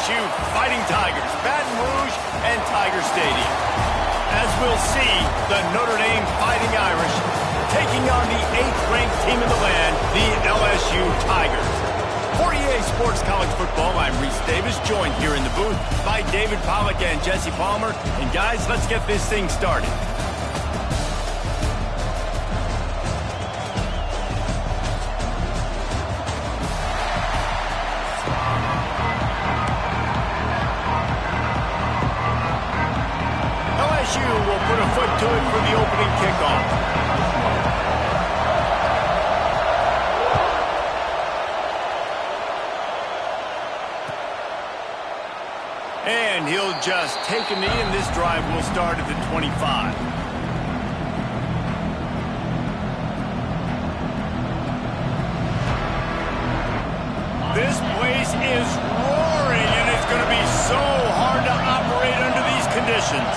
LSU Fighting Tigers, Baton Rouge and Tiger Stadium. As we'll see, the Notre Dame Fighting Irish taking on the 8th-ranked team in the land, the LSU Tigers. For EA Sports College Football, I'm Reese Davis, joined here in the booth by David Pollack and Jesse Palmer. And guys, let's get this thing started. LSU will put a foot to it for the opening kickoff. And he'll just take a knee, and this drive will start at the 25. This place is roaring, and it's going to be so hard to operate under these conditions.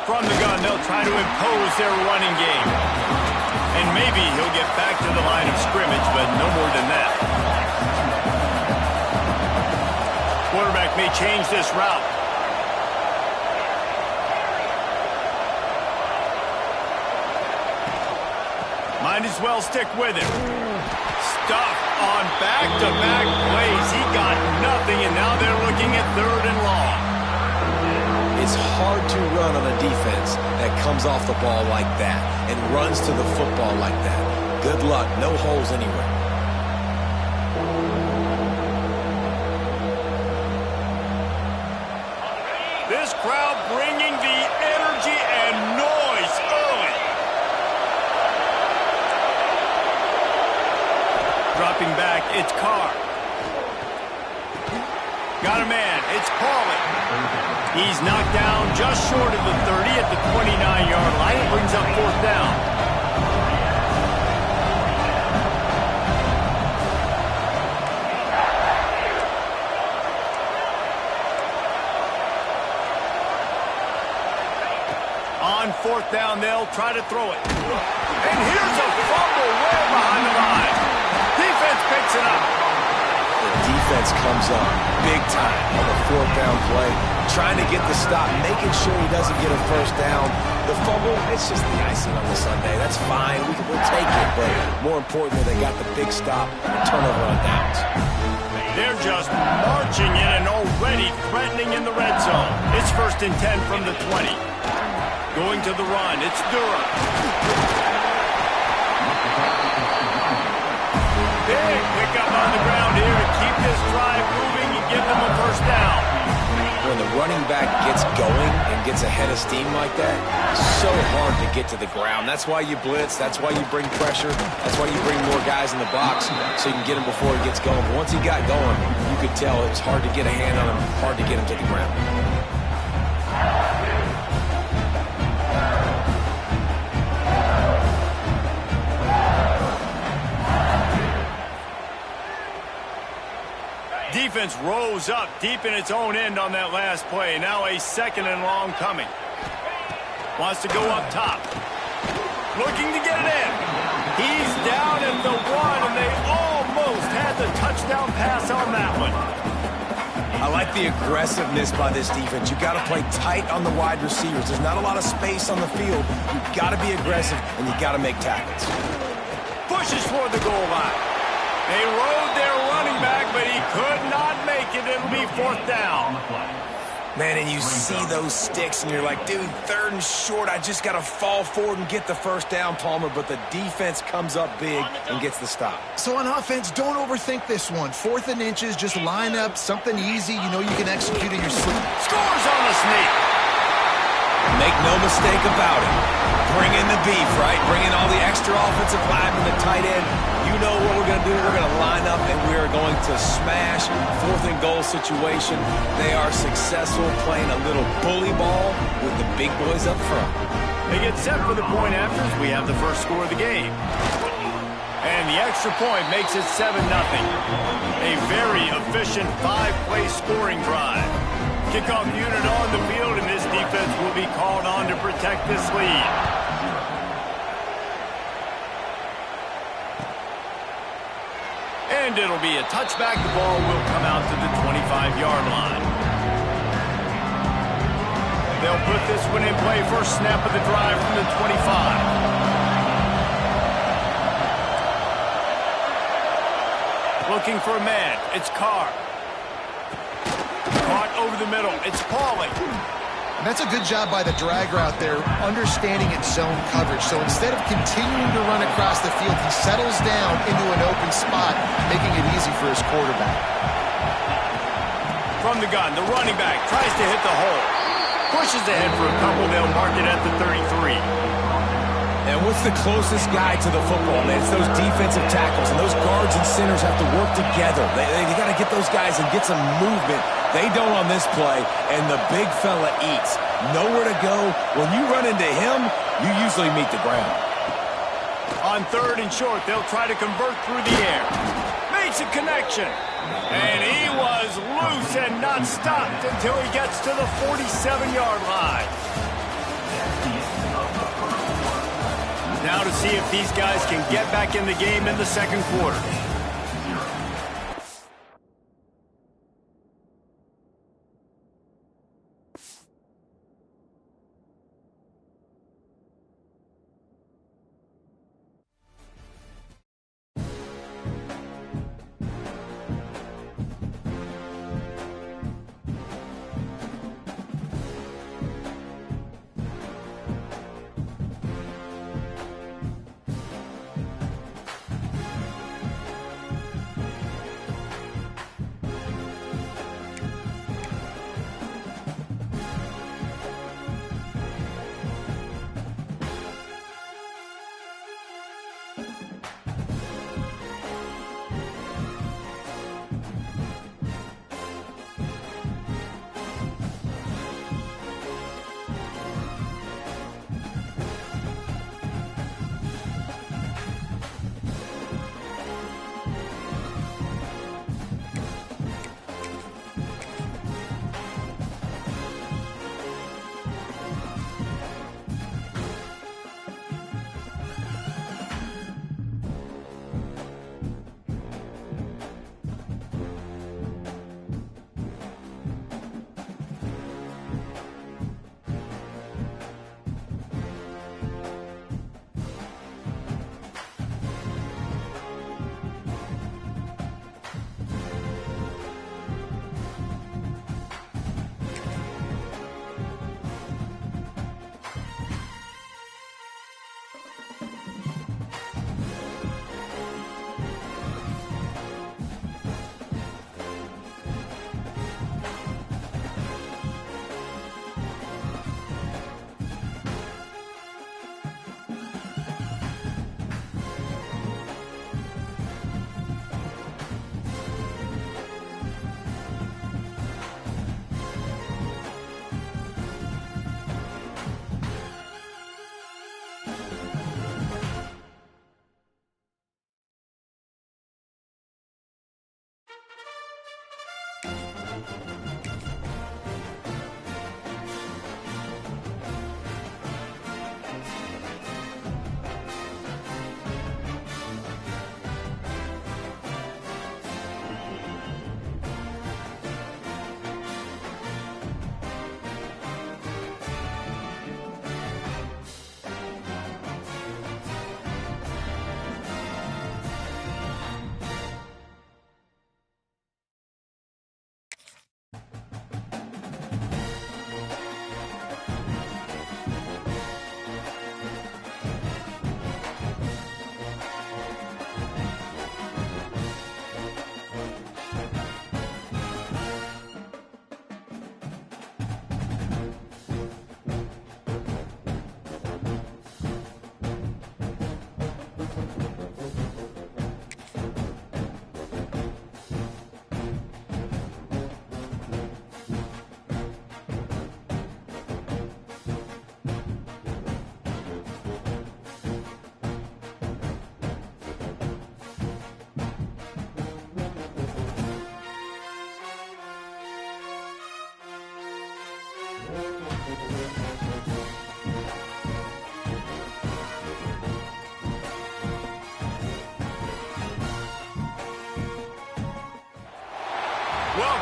From the gun, they'll try to impose their running game. And maybe he'll get back to the line of scrimmage, but no more than that. Quarterback may change this route. Might as well stick with him. Stuffed on back-to-back plays. He got nothing, and now they're looking at 3rd and long. It's hard to run on a defense that comes off the ball like that and runs to the football like that. Good luck. No holes anywhere. This crowd bringing the energy and noise early. Dropping back, it's Carr. Got a man, it's Pauly. He's knocked down just short of the 30 at the 29-yard line. It brings up 4th down. On 4th down, they'll try to throw it. And here's a fumble way behind the line. Defense picks it up. The defense comes up big time on the 4th down play, trying to get the stop, making sure he doesn't get a 1st down. The fumble, it's just the icing on the sundae. That's fine. We'll take it. But more importantly, they got the big stop and turnover on downs. They're just marching in and already threatening in the red zone. It's 1st and 10 from the 20. Going to the run, it's Durham. Big pickup on the ground here to keep this drive moving and give them a 1st down. When the running back gets going and gets ahead of steam like that, it's so hard to get to the ground. That's why you blitz. That's why you bring pressure. That's why you bring more guys in the box so you can get him before he gets going. But once he got going, you could tell it was hard to get a hand on him, hard to get him to the ground. Defense rose up deep in its own end on that last play. Now a 2nd and long coming. Wants to go up top. Looking to get it in. He's down at the 1, and they almost had the touchdown pass on that one. I like the aggressiveness by this defense. You got to play tight on the wide receivers. There's not a lot of space on the field. You got to be aggressive, and you got to make tackles. Pushes for the goal line. They rode their running back, but he could not make it. It'll be 4th down. Man, and you see those sticks, and you're like, dude, 3rd and short. I just got to fall forward and get the 1st down, Palmer. But the defense comes up big and gets the stop. So on offense, don't overthink this one. 4th and inches, just line up something easy. You know you can execute in your sleep. Scores on the sneak. Make no mistake about it. Bring in the beef, right? Bring in all the extra offensive linemen, the tight end. You know what we're going to do. We're going to line up, and we're going to smash 4th and goal situation. They are successful playing a little bully ball with the big boys up front. They get set for the point after as we have the first score of the game. And the extra point makes it 7-0. A very efficient 5-play scoring drive. Kickoff unit on the field, and this defense will be called on to protect this lead. And it'll be a touchback. The ball will come out to the 25-yard line. They'll put this one in play. First snap of the drive from the 25. Looking for a man. It's Carr. Caught over the middle. It's Pauly. And that's a good job by the drag route there, understanding its zone coverage. So instead of continuing to run across the field, he settles down into an open spot, making it easy for his quarterback. From the gun, the running back tries to hit the hole. Pushes ahead for a couple. They'll mark it at the 33. And what's the closest guy to the football, man? It's those defensive tackles, and those guards and centers have to work together. They got to get those guys and get some movement. They don't on this play, and the big fella eats. Nowhere to go. When you run into him, you usually meet the ground. On third and short, they'll try to convert through the air. Makes a connection. And he was loose and not stopped until he gets to the 47-yard line. Now to see if these guys can get back in the game in the second quarter.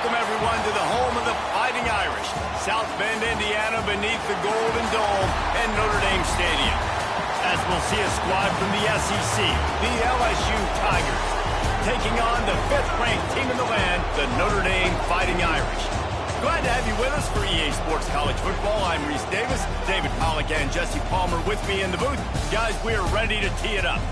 Welcome, everyone, to the home of the Fighting Irish, South Bend, Indiana, beneath the Golden Dome and Notre Dame Stadium. As we'll see a squad from the SEC, the LSU Tigers, taking on the 5th-ranked team in the land, the Notre Dame Fighting Irish. Glad to have you with us for EA Sports College Football. I'm Reese Davis, David Pollack and Jesse Palmer with me in the booth. Guys, we're ready to tee it up.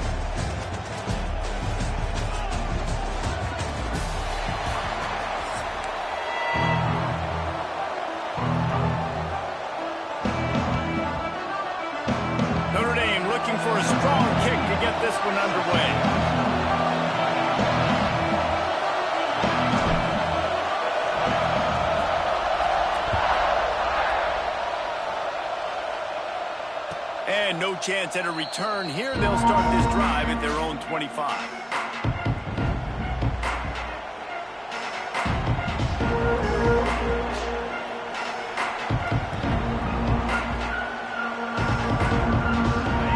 Notre Dame looking for a strong kick to get this one underway. And no chance at a return here. They'll start this drive at their own 25.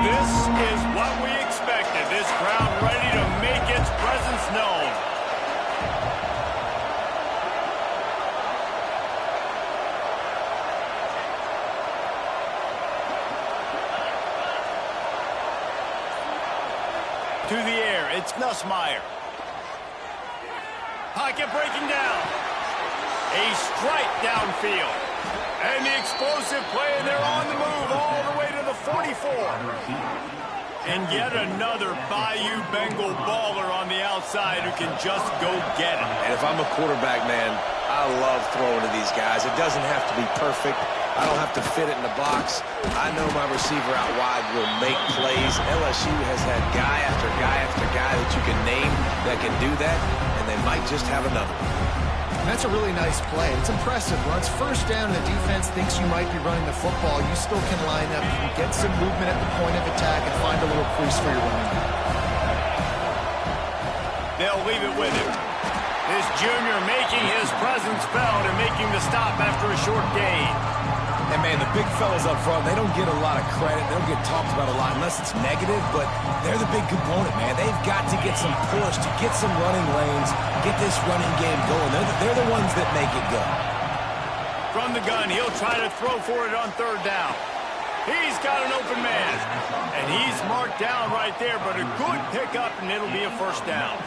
This is what we expected. This crowd ready to make its presence known. To the air, it's Nussmeier. Pocket breaking down. A strike downfield. And the explosive play, and they're on the move all the way to the 44. And yet another Bayou Bengal baller on the outside who can just go get it. And if I'm a quarterback, man, I love throwing to these guys. It doesn't have to be perfect. I don't have to fit it in the box. I know my receiver out wide will make plays. LSU has had guy after guy after guy that you can name that can do that, and they might just have another one. And that's a really nice play. It's impressive. When it's first down and the defense thinks you might be running the football, you still can line up. You can get some movement at the point of attack and find a little crease for your running back. They'll leave it with him. This junior making his presence felt and making the stop after a short gain. And, man, the big fellas up front, they don't get a lot of credit. They don't get talked about a lot unless it's negative, but they're the big component, man. They've got to get some push, to get some running lanes, get this running game going. They're the ones that make it go. From the gun, he'll try to throw for it on 3rd down. He's got an open man, and he's marked down right there, but a good pickup, and it'll be a 1st down.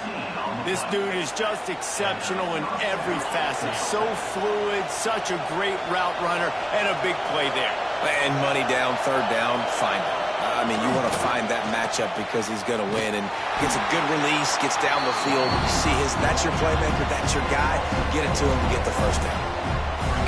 This dude is just exceptional in every facet. So fluid, such a great route runner, and a big play there. And money down, 3rd down, find him. I mean, you want to find that matchup because he's going to win, and gets a good release, gets down the field. You see that's your playmaker, that's your guy. Get it to him and get the 1st down.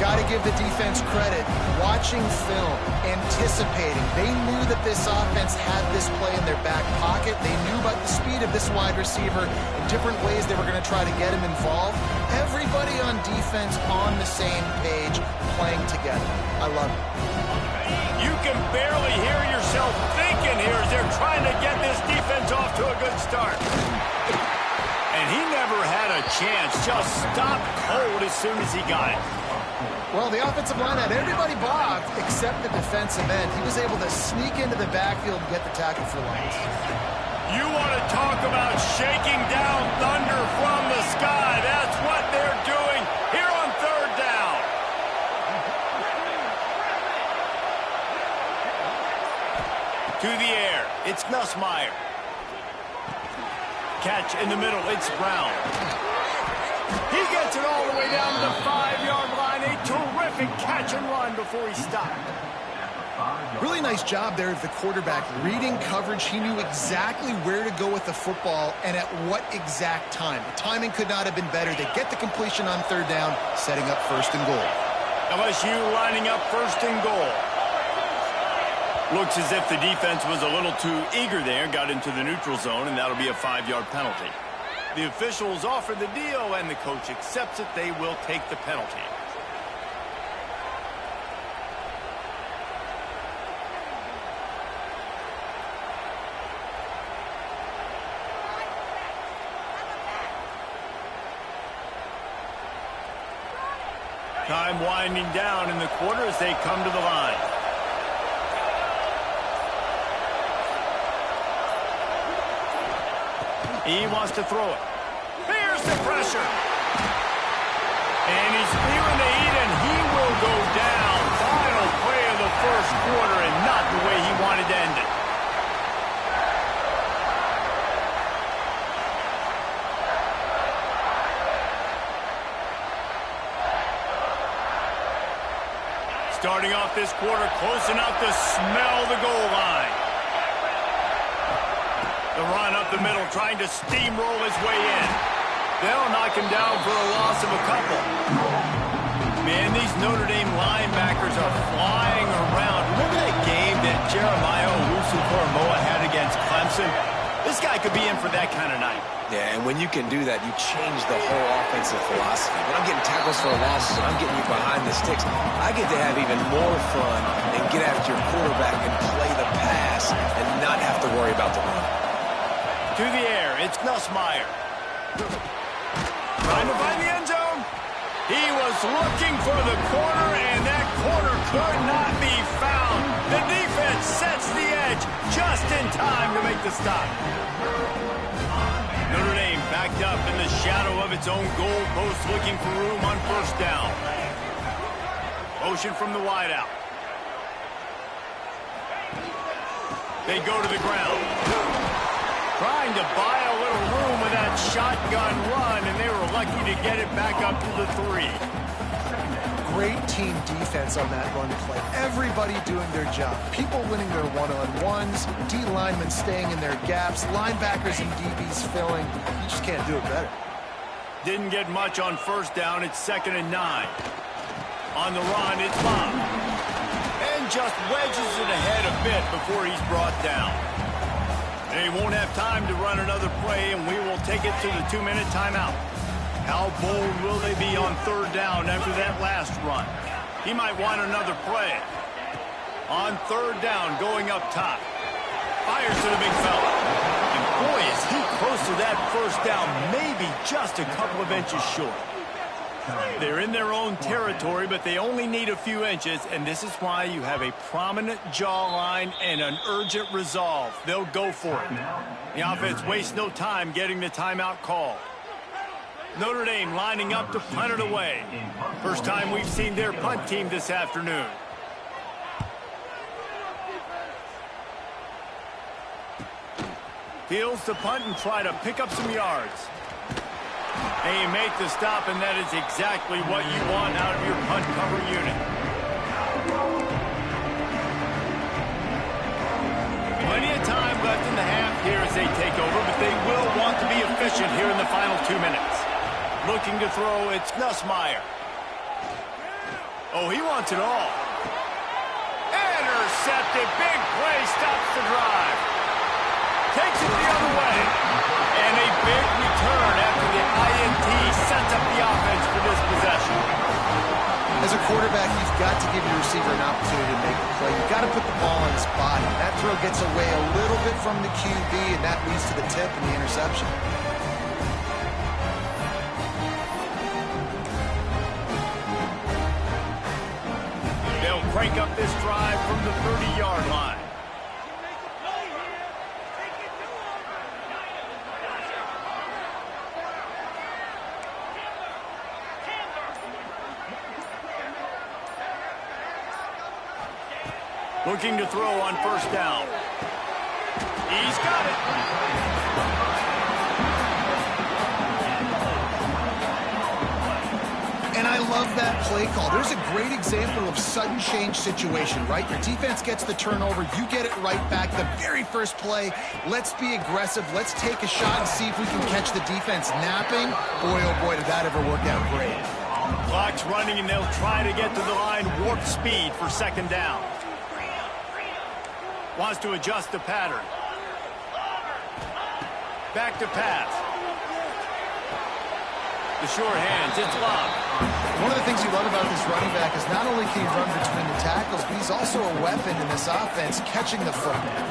Got to give the defense credit. Watching film, anticipating. They knew that this offense had this play in their back pocket. They knew about the speed of this wide receiver and different ways they were going to try to get him involved. Everybody on defense on the same page, playing together. I love it. You can barely hear yourself thinking here as they're trying to get this defense off to a good start. And he never had a chance. Just stopped cold as soon as he got it. Well, the offensive line had everybody blocked except the defensive end. He was able to sneak into the backfield and get the tackle for loss. You want to talk about shaking down thunder from the sky. That's what they're doing here on 3rd down. To the air, it's Nussmeier. Catch in the middle, it's Brown. He gets it all the way down to the 5-yard line. A terrific catch and run before he stopped. Really nice job there of the quarterback. Reading coverage, he knew exactly where to go with the football and at what exact time. The timing could not have been better. They get the completion on 3rd down, setting up 1st and goal. LSU lining up 1st and goal. Looks as if the defense was a little too eager there, got into the neutral zone, and that'll be a 5-yard penalty. The officials offer the deal, and the coach accepts it. They will take the penalty. Time winding down in the quarter as they come to the line. He wants to throw it. Here's the pressure. And he's feeling the heat, and he will go down. Final play of the first quarter, and not the way he wanted to end it. Starting off this quarter close enough to smell the goal line. The run up the middle, trying to steamroll his way in. They'll knock him down for a loss of a couple. Man, these Notre Dame linebackers are flying around. Remember that game that Jeremiah Owusu-Koramoah had against Clemson? This guy could be in for that kind of night. Yeah, and when you can do that, you change the whole offensive philosophy. When I'm getting tackles for losses and I'm getting you behind the sticks, I get to have even more fun and get after your quarterback and play the pass and not have to worry about the run. To the air, it's Nussmeier. Trying to find the end zone. He was looking for the corner, and that corner could not be found. The defense sets the edge just in time to make the stop. Notre Dame backed up in the shadow of its own goal post, looking for room on first down. Motion from the wideout. They go to the ground. Trying to buy a little room with that shotgun run, and they were lucky to get it back up to the 3. Great team defense on that run play. Everybody doing their job. People winning their one-on-ones, D linemen staying in their gaps, linebackers and DBs filling. You just can't do it better. Didn't get much on first down. It's 2nd and 9. On the run, it's Bob. And just wedges it ahead a bit before he's brought down. They won't have time to run another play, and we will take it to the 2-minute timeout. How bold will they be on 3rd down after that last run? He might want another play. On 3rd down, going up top. Fires to the big fella. And boy, is he close to that first down, maybe just a couple of inches short. They're in their own territory, but they only need a few inches, and this is why you have a prominent jawline and an urgent resolve. They'll go for it. The offense wastes no time getting the timeout call. Notre Dame lining up to punt it away. First time we've seen their punt team this afternoon. Fields to punt and try to pick up some yards. They make the stop, and that is exactly what you want out of your punt cover unit. Plenty of time left in the half here as they take over, but they will want to be efficient here in the final 2 minutes. Looking to throw, it's Nussmeier. Oh, he wants it all. Intercepted. Big play stops the drive. Takes it the other way. And a big return after the INT sets up the offense for this possession. As a quarterback, you've got to give your receiver an opportunity to make a play. You've got to put the ball on his body. That throw gets away a little bit from the QB, and that leads to the tip and the interception. They'll crank up this drive from the 30-yard line. Looking to throw on first down. He's got it. And I love that play call. There's a great example of sudden change situation, right? Your defense gets the turnover. You get it right back. The very first play, let's be aggressive. Let's take a shot and see if we can catch the defense napping. Boy, oh boy, did that ever work out great. Clock's running, and they'll try to get to the line warp speed for 2nd down. Wants to adjust the pattern. Back to pass. The short hands, it's Love. One of the things you love about this running back is not only can he run between the tackles, but he's also a weapon in this offense, catching the football.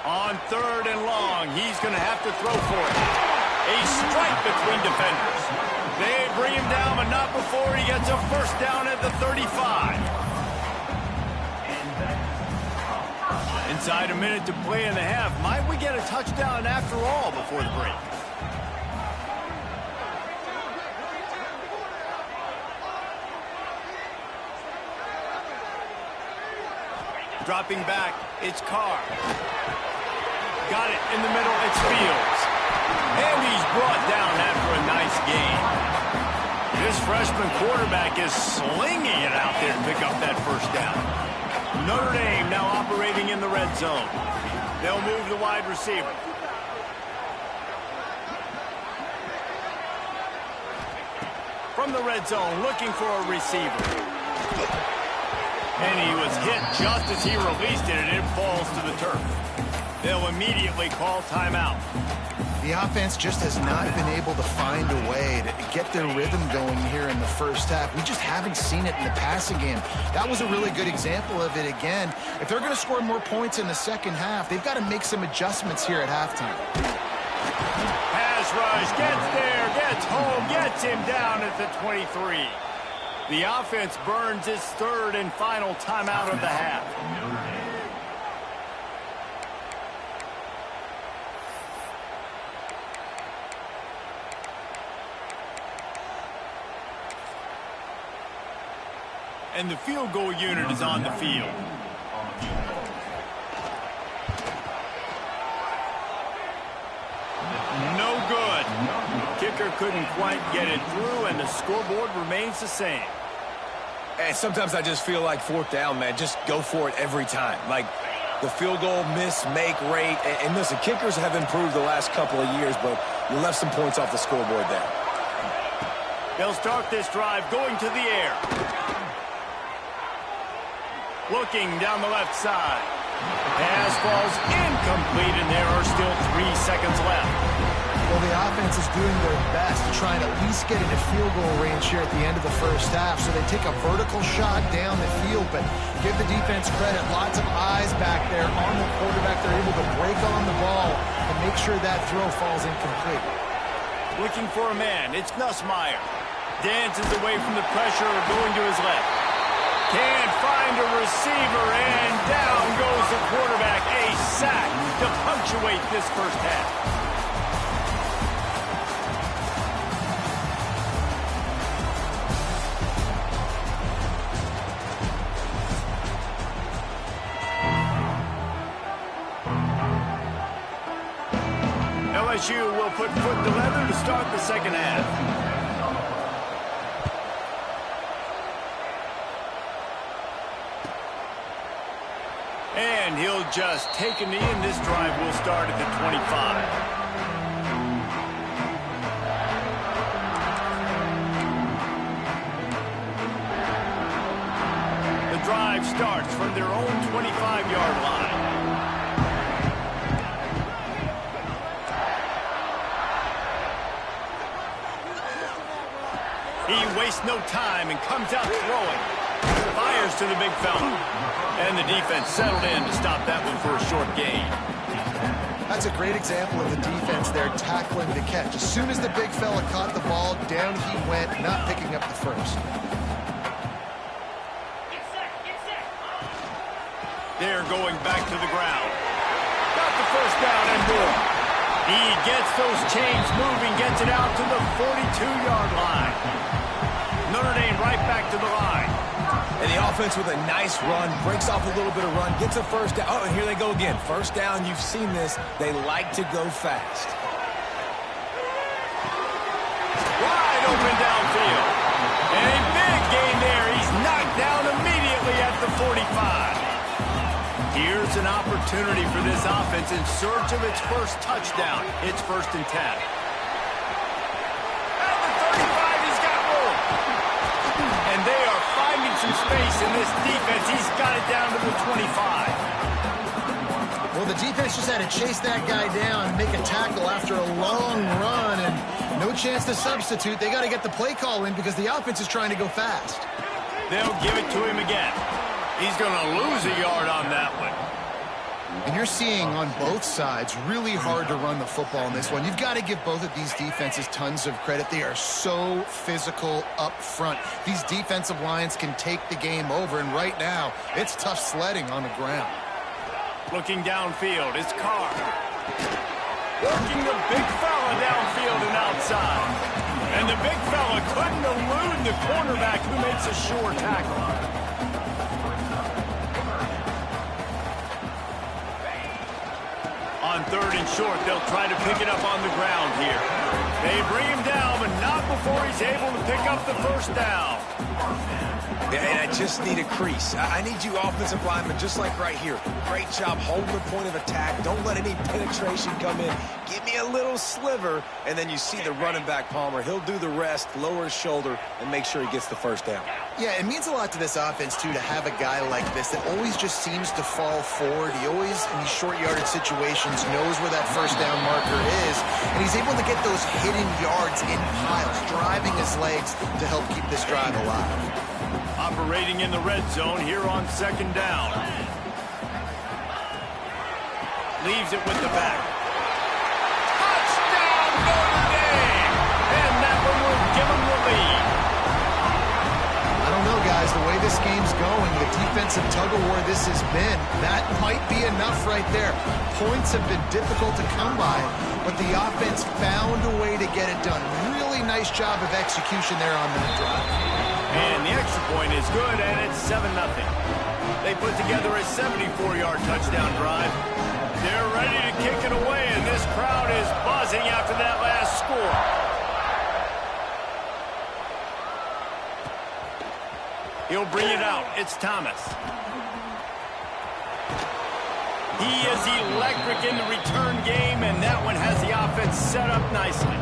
On 3rd and long, he's going to have to throw for it. A strike between defenders. They bring him down, but not before he gets a first down at the 35. Inside a minute to play in the half. Might we get a touchdown after all before the break? Dropping back, it's Carr. Got it in the middle, it's Fields. And he's brought down after a nice gain. This freshman quarterback is slinging it out there to pick up that first down. Notre Dame now operating in the red zone. They'll move the wide receiver. From the red zone, looking for a receiver. And he was hit just as he released it, and it falls to the turf. They'll immediately call timeout. The offense just has not been able to find a way to get their rhythm going here in the first half. We just haven't seen it in the passing game. That was a really good example of it again. If they're going to score more points in the second half, they've got to make some adjustments here at halftime. Pass rush, gets there, gets home, gets him down at the 23. The offense burns its third and final timeout of the half. And the field goal unit is on the field. No good. Kicker couldn't quite get it through, and the scoreboard remains the same. And sometimes I just feel like fourth down, man. Just go for it every time. Like the field goal miss-make rate. And listen, kickers have improved the last couple of years, but you left some points off the scoreboard there. They'll start this drive going to the air. Looking down the left side. Pass falls incomplete, and there are still 3 seconds left. Well, the offense is doing their best to try and at least get into field goal range here at the end of the first half. So they take a vertical shot down the field, but give the defense credit. Lots of eyes back there on the quarterback. They're able to break on the ball and make sure that throw falls incomplete. Looking for a man. It's Nussmeier. Dances away from the pressure, going to his left. Can't find a receiver, and down goes the quarterback. A sack to punctuate this first half. LSU will put foot to leather to start the second half. And he'll just take a knee, and this drive will start at the 25. The drive starts from their own 25-yard line. He wastes no time and comes out throwing. Fires to the big fella. And the defense settled in to stop that one for a short gain. That's a great example of the defense there tackling the catch. As soon as the big fella caught the ball, down he went, not picking up the first. They're going back to the ground. Got the first down and more. He gets those chains moving, gets it out to the 42-yard line. Notre Dame right back to the line. And the offense with a nice run, breaks off a little bit of run, gets a first down. Oh, and here they go again. First down, you've seen this. They like to go fast. Wide open downfield. And a big gain there. He's knocked down immediately at the 45. Here's an opportunity for this offense in search of its first touchdown. It's 1st and 10. At the 35, he's got room. And they are finding some space in this defense. He's got it down to the 25. Well, the defense just had to chase that guy down and make a tackle after a long run, and no chance to substitute. They got to get the play call in because the offense is trying to go fast. They'll give it to him again. He's going to lose a yard on that one. And you're seeing on both sides really hard to run the football in this one. You've got to give both of these defenses tons of credit. They are so physical up front. These defensive lines can take the game over, and right now it's tough sledding on the ground. Looking downfield, it's Carr. Working the big fella downfield and outside. And the big fella couldn't elude the cornerback who makes a sure tackle. On 3rd and short, they'll try to pick it up on the ground here. They bring him down, but not before he's able to pick up the first down. And I just need a crease. I need you offensive linemen, just like right here. Great job holding the point of attack. Don't let any penetration come in. Give me a little sliver, and then you see the running back, Palmer. He'll do the rest, lower his shoulder, and make sure he gets the first down. Yeah, it means a lot to this offense, too, to have a guy like this that always just seems to fall forward. He always, in these short yardage situations, knows where that first down marker is, and he's able to get those hidden yards in piles, driving his legs to help keep this drive alive. Operating in the red zone here on 2nd down. Leaves it with the back. Touchdown, Notre Dame! And that one will give them the lead. I don't know, guys. The way this game's going, the defensive tug-of-war this has been, that might be enough right there. Points have been difficult to come by, but the offense found a way to get it done. Really nice job of execution there on that drive. And the extra point is good, and it's 7-0. They put together a 74-yard touchdown drive. They're ready to kick it away, and this crowd is buzzing after that last score. He'll bring it out. It's Thomas. He is electric in the return game, and that one has the offense set up nicely.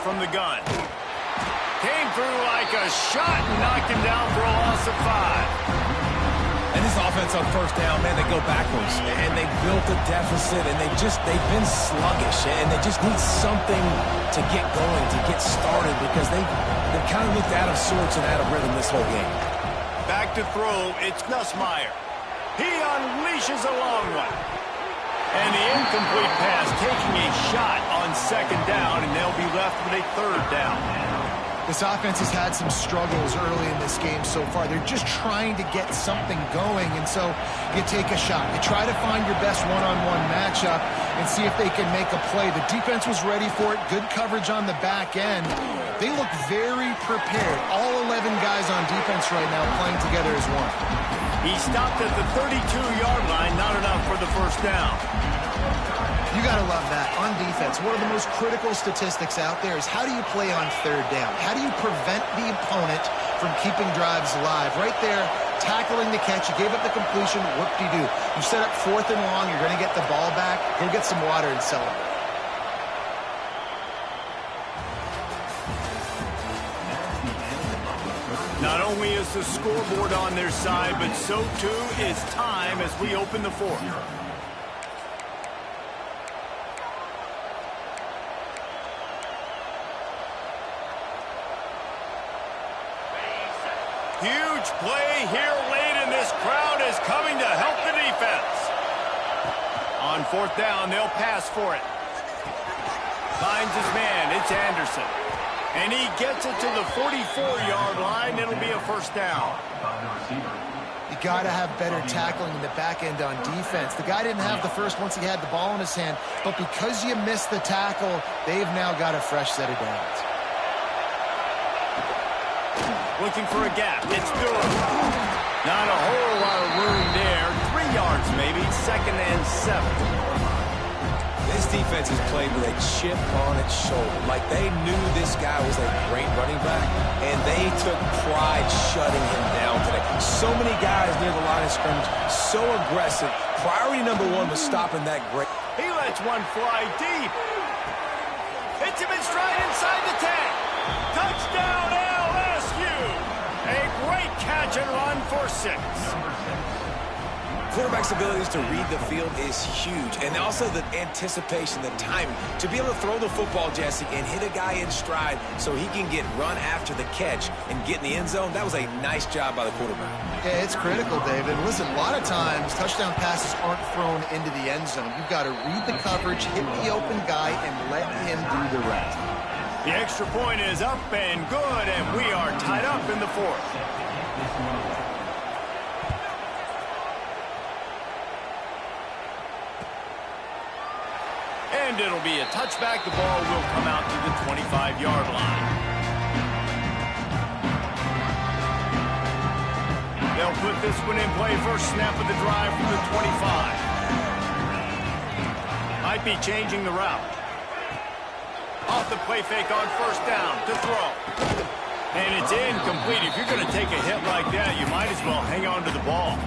From the gun. Came through like a shot and knocked him down for a loss of 5. And this offense on 1st down, man, they go backwards. And they built a deficit, and they've been sluggish. And they just need something to get going, to get started, because they've kind of looked out of sorts and out of rhythm this whole game. Back to throw, it's Nussmeier. He unleashes a long one. And the incomplete pass taking a shot on 2nd down, and they'll be left with a 3rd down. This offense has had some struggles early in this game so far. They're just trying to get something going, and so you take a shot. You try to find your best one-on-one matchup and see if they can make a play. The defense was ready for it. Good coverage on the back end. They look very prepared. All 11 guys on defense right now playing together as one. He stopped at the 32-yard line, not enough for the first down. You got to love that. On defense, one of the most critical statistics out there is how do you play on 3rd down? How do you prevent the opponent from keeping drives alive? Right there, tackling the catch. You gave up the completion. Whoop-de-doo. You set up 4th and long. You're going to get the ball back. Go get some water and celebrate. Not only is the scoreboard on their side, but so too is time as we open the 4th. Huge play here late, and this crowd is coming to help the defense. On 4th down, they'll pass for it. Finds his man. It's Anderson. And he gets it to the 44-yard line. It'll be a 1st down. You got to have better tackling in the back end on defense. The guy didn't have the first once he had the ball in his hand, but because you missed the tackle, they've now got a fresh set of downs. Looking for a gap. It's Durham. Not a whole lot of room there. 3 yards maybe. 2nd and 7. This defense is played with a chip on its shoulder. Like they knew this guy was a great running back, and they took pride shutting him down today. So many guys near the line of scrimmage, so aggressive. Priority number 1 was stopping that great. He lets one fly deep. Hits him in stride inside the 10. Touchdown, LSU. A great catch and run for 6. Quarterback's abilities to read the field is huge, and also the anticipation, the timing. To be able to throw the football, Jesse, and hit a guy in stride so he can get run after the catch and get in the end zone, that was a nice job by the quarterback. Yeah, it's critical, David. Listen, a lot of times touchdown passes aren't thrown into the end zone. You've got to read the coverage, hit the open guy, and let him do the rest. The extra point is up and good, and we are tied up in the fourth. And it'll be a touchback. The ball will come out to the 25-yard line. They'll put this one in play. First snap of the drive from the 25. Might be changing the route. Off the play fake on first down to throw. And it's incomplete. If you're going to take a hit like that, you might as well hang on to the ball.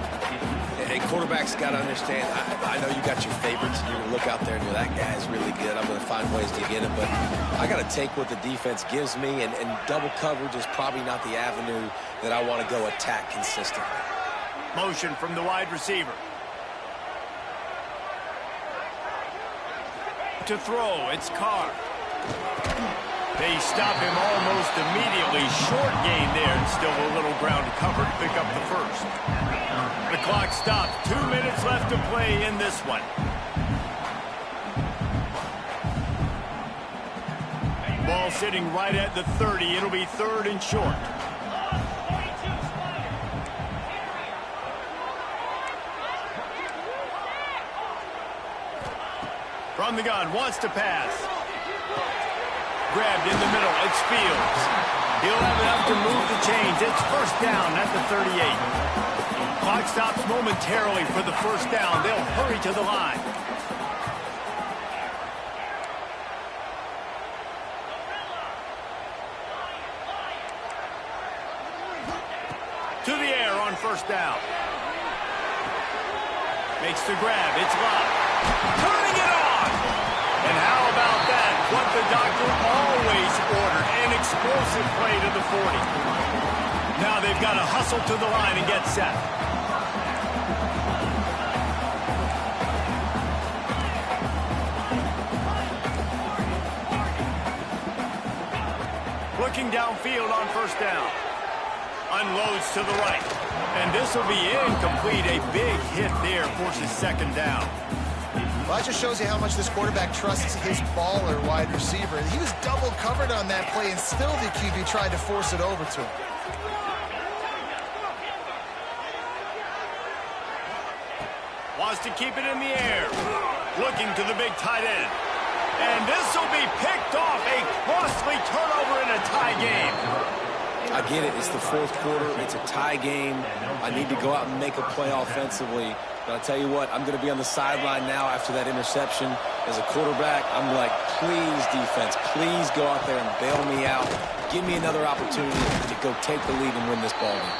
Hey, quarterbacks got to understand, I know you got your favorites, and you're going to look out there and go, that guy's really good. I'm going to find ways to get him. But I got to take what the defense gives me, and double coverage is probably not the avenue that I want to go attack consistently. Motion from the wide receiver. To throw, it's Carr. They stop him almost immediately. Short gain there, and still a little ground to cover to pick up the first. The clock stops. 2 minutes left to play in this one. Ball sitting right at the 30. It'll be third and short. From the gun, wants to pass. Grabbed in the middle, it's Fields. He'll have enough to move the chains. It's first down at the 38. Clock stops momentarily for the first down. They'll hurry to the line. To the air on first down. Makes the grab, it's locked. Turning it on! And how about that? What the doctor always ordered, an explosive play to the 40. Now they've got to hustle to the line and get set. Looking downfield on first down. Unloads to the right. And this will be incomplete. A big hit there forces second down. Well, that just shows you how much this quarterback trusts his baller wide receiver. He was double covered on that play, and still the QB tried to force it over to him. Wants to keep it in the air. Looking to the big tight end. And this will be picked off. A costly turnover in a tie game. I get it. It's the fourth quarter. It's a tie game. I need to go out and make a play offensively. But I'll tell you what, I'm going to be on the sideline now after that interception. As a quarterback, I'm like, please, defense, please go out there and bail me out. Give me another opportunity to go take the lead and win this ball game.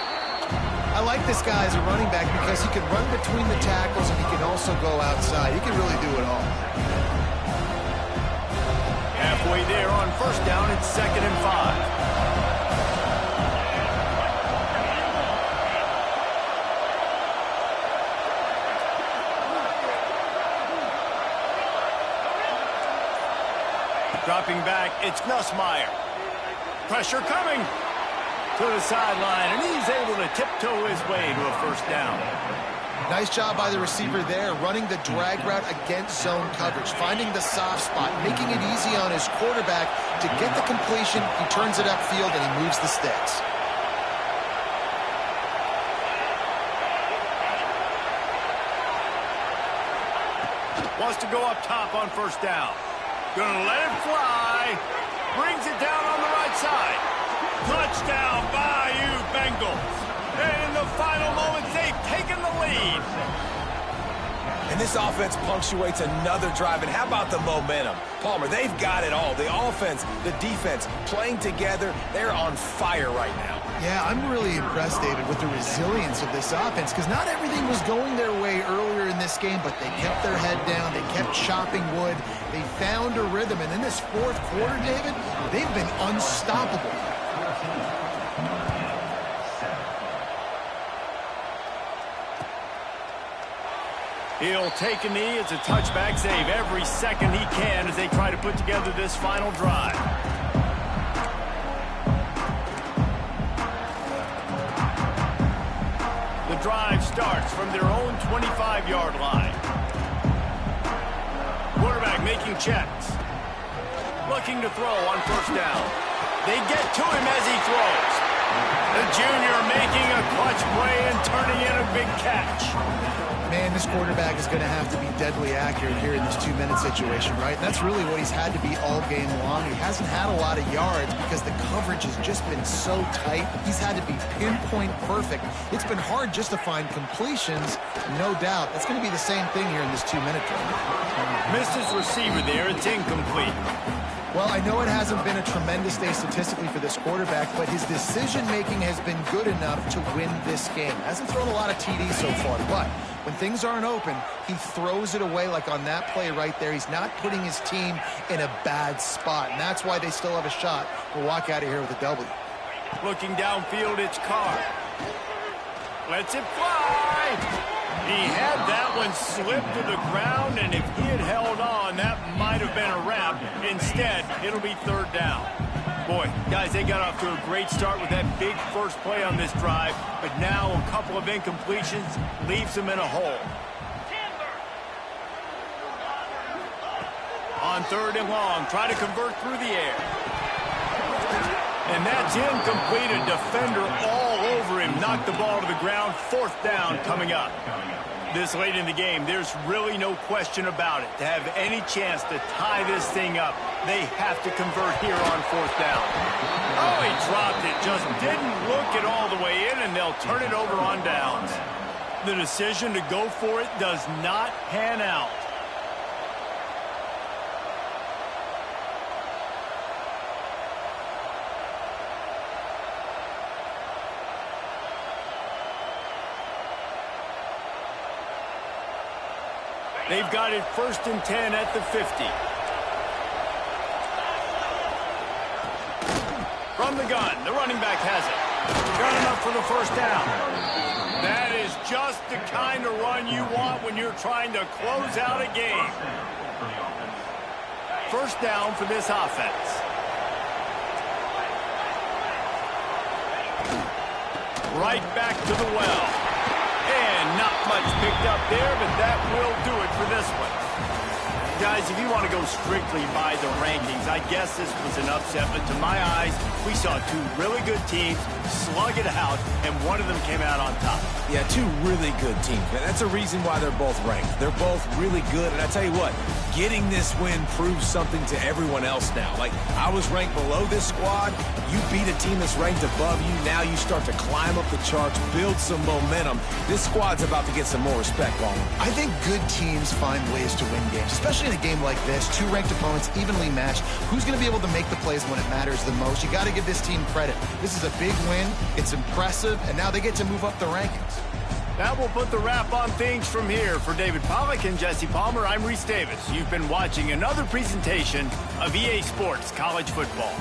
I like this guy as a running back because he can run between the tackles and he can also go outside. He can really do it all. Halfway there on first down, it's 2nd and 5. Dropping back, it's Nussmeier. Pressure coming to the sideline, and he's able to tiptoe his way to a first down. Nice job by the receiver there, running the drag route against zone coverage, finding the soft spot, making it easy on his quarterback to get the completion. He turns it upfield, and he moves the sticks. Wants to go up top on first down. Gonna let it fly. Brings it down on the right side. Touchdown, Bayou Bengals. And in the final moments, they've taken the lead. And this offense punctuates another drive. And how about the momentum? Palmer, they've got it all. The offense, the defense, playing together. They're on fire right now. Yeah, I'm really impressed, David, with the resilience of this offense because not everything was going their way earlier in this game, but they kept their head down. They kept chopping wood. They found a rhythm. And in this fourth quarter, David, they've been unstoppable. He'll take a knee. It's a touchback save every second he can as they try to put together this final drive. The drive starts from their own 25-yard line. Quarterback making checks. Looking to throw on first down. They get to him as he throws. The junior making a clutch play and turning in a big catch. Man, this quarterback is going to have to be deadly accurate here in this 2-minute situation, right? And that's really what he's had to be all game long. He hasn't had a lot of yards because the coverage has just been so tight. He's had to be pinpoint perfect. It's been hard just to find completions, no doubt. That's going to be the same thing here in this 2-minute drill. Missed his receiver there. It's incomplete. Well, I know it hasn't been a tremendous day statistically for this quarterback, but his decision-making has been good enough to win this game. Hasn't thrown a lot of TDs so far, but when things aren't open, he throws it away like on that play right there. He's not putting his team in a bad spot, and that's why they still have a shot to walk out of here with a W. Looking downfield, it's Carr. Lets it fly. He had that one slip to the ground, and if he had held on, that might have been a wrap. Instead, it'll be third down. Boy, guys, they got off to a great start with that big first play on this drive, but now a couple of incompletions leaves them in a hole. On third and long, try to convert through the air. And that's incomplete. A defender all over him. Knocked the ball to the ground. Fourth down coming up. This late in the game, there's really no question about it. To have any chance to tie this thing up, they have to convert here on fourth down. Oh, he dropped it. Just didn't look it all the way in, and they'll turn it over on downs. The decision to go for it does not pan out. They've got it 1st and 10 at the 50. From the gun, the running back has it. Got enough for the first down. That is just the kind of run you want when you're trying to close out a game. First down for this offense. Right back to the well. And not much picked up there, but that will do it for this one. Guys, if you want to go strictly by the rankings, I guess this was an upset, but to my eyes, we saw two really good teams slug it out, and one of them came out on top. Yeah, two really good teams, man. That's a reason why they're both ranked. They're both really good, and I tell you what, getting this win proves something to everyone else now. Like, I was ranked below this squad. You beat a team that's ranked above you. Now you start to climb up the charts, build some momentum. This squad's about to get some more respect on them. I think good teams find ways to win games, especially in a game like this. Two ranked opponents, evenly matched. Who's going to be able to make the plays when it matters the most? You got to give this team credit. This is a big win. It's impressive, and now they get to move up the rankings. That will put the wrap on things from here. For David Pollack and Jesse Palmer, I'm Reese Davis. You've been watching another presentation of EA Sports College Football.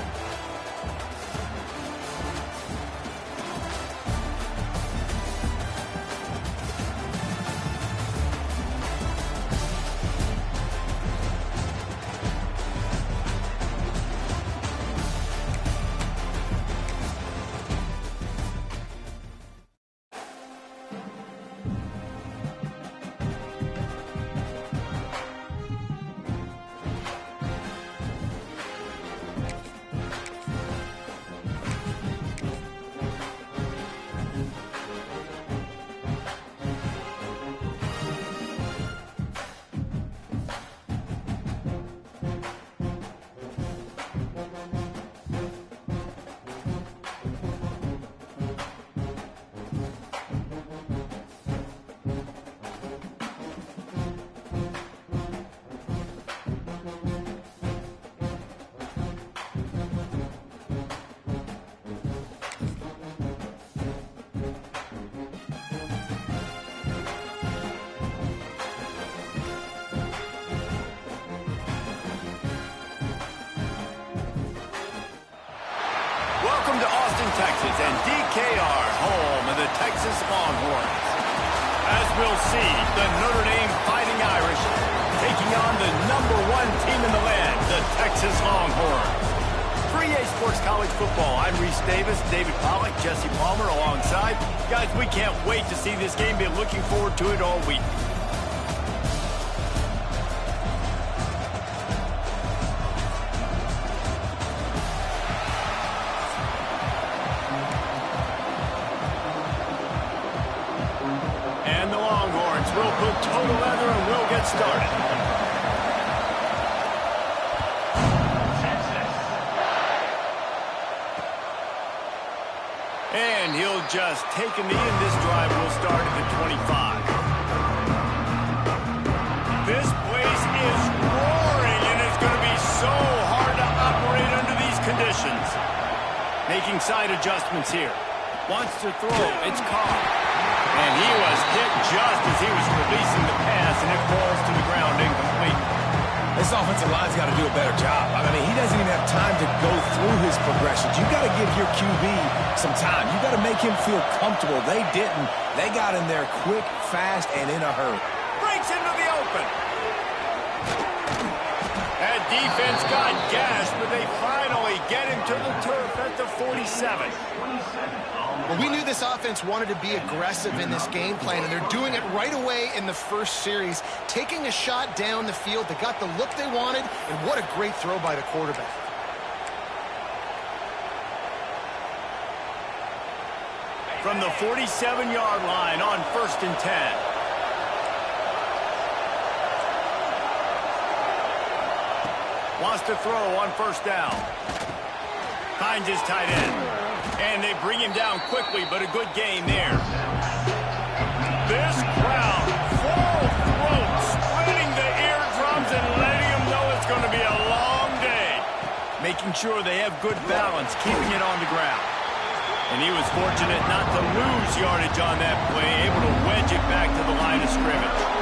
Welcome to Austin, Texas, and DKR, home of the Texas Longhorns. As we'll see, the Notre Dame Fighting Irish taking on the #1 team in the land, the Texas Longhorns. For EA Sports College Football, I'm Reese Davis, David Pollack, Jesse Palmer alongside. Guys, we can't wait to see this game. Been looking forward to it all week. And the Longhorns will put total leather and we'll get started. And he'll just take a knee, and this drive will start at the 25. This place is roaring, and it's going to be so hard to operate under these conditions. Making side adjustments here. Wants to throw. It's caught. And he was hit just as he was releasing the pass, and it falls to the ground incomplete. This offensive line's got to do a better job. I mean, he doesn't even have time to go through his progressions. You got to give your QB some time. You got to make him feel comfortable. They didn't. They got in there quick, fast, and in a hurry. Breaks into the open. That defense got gashed, but they finally get him to the turf at the 47. Well, we knew this offense wanted to be aggressive in this game plan, and they're doing it right away in the first series, taking a shot down the field. They got the look they wanted, and what a great throw by the quarterback. From the 47-yard line on 1st and 10. Wants to throw on 1st down. Finds his tight end. And they bring him down quickly, but a good gain there. This crowd, full throat, splitting the eardrums and letting them know it's going to be a long day. Making sure they have good balance, keeping it on the ground. And he was fortunate not to lose yardage on that play, able to wedge it back to the line of scrimmage.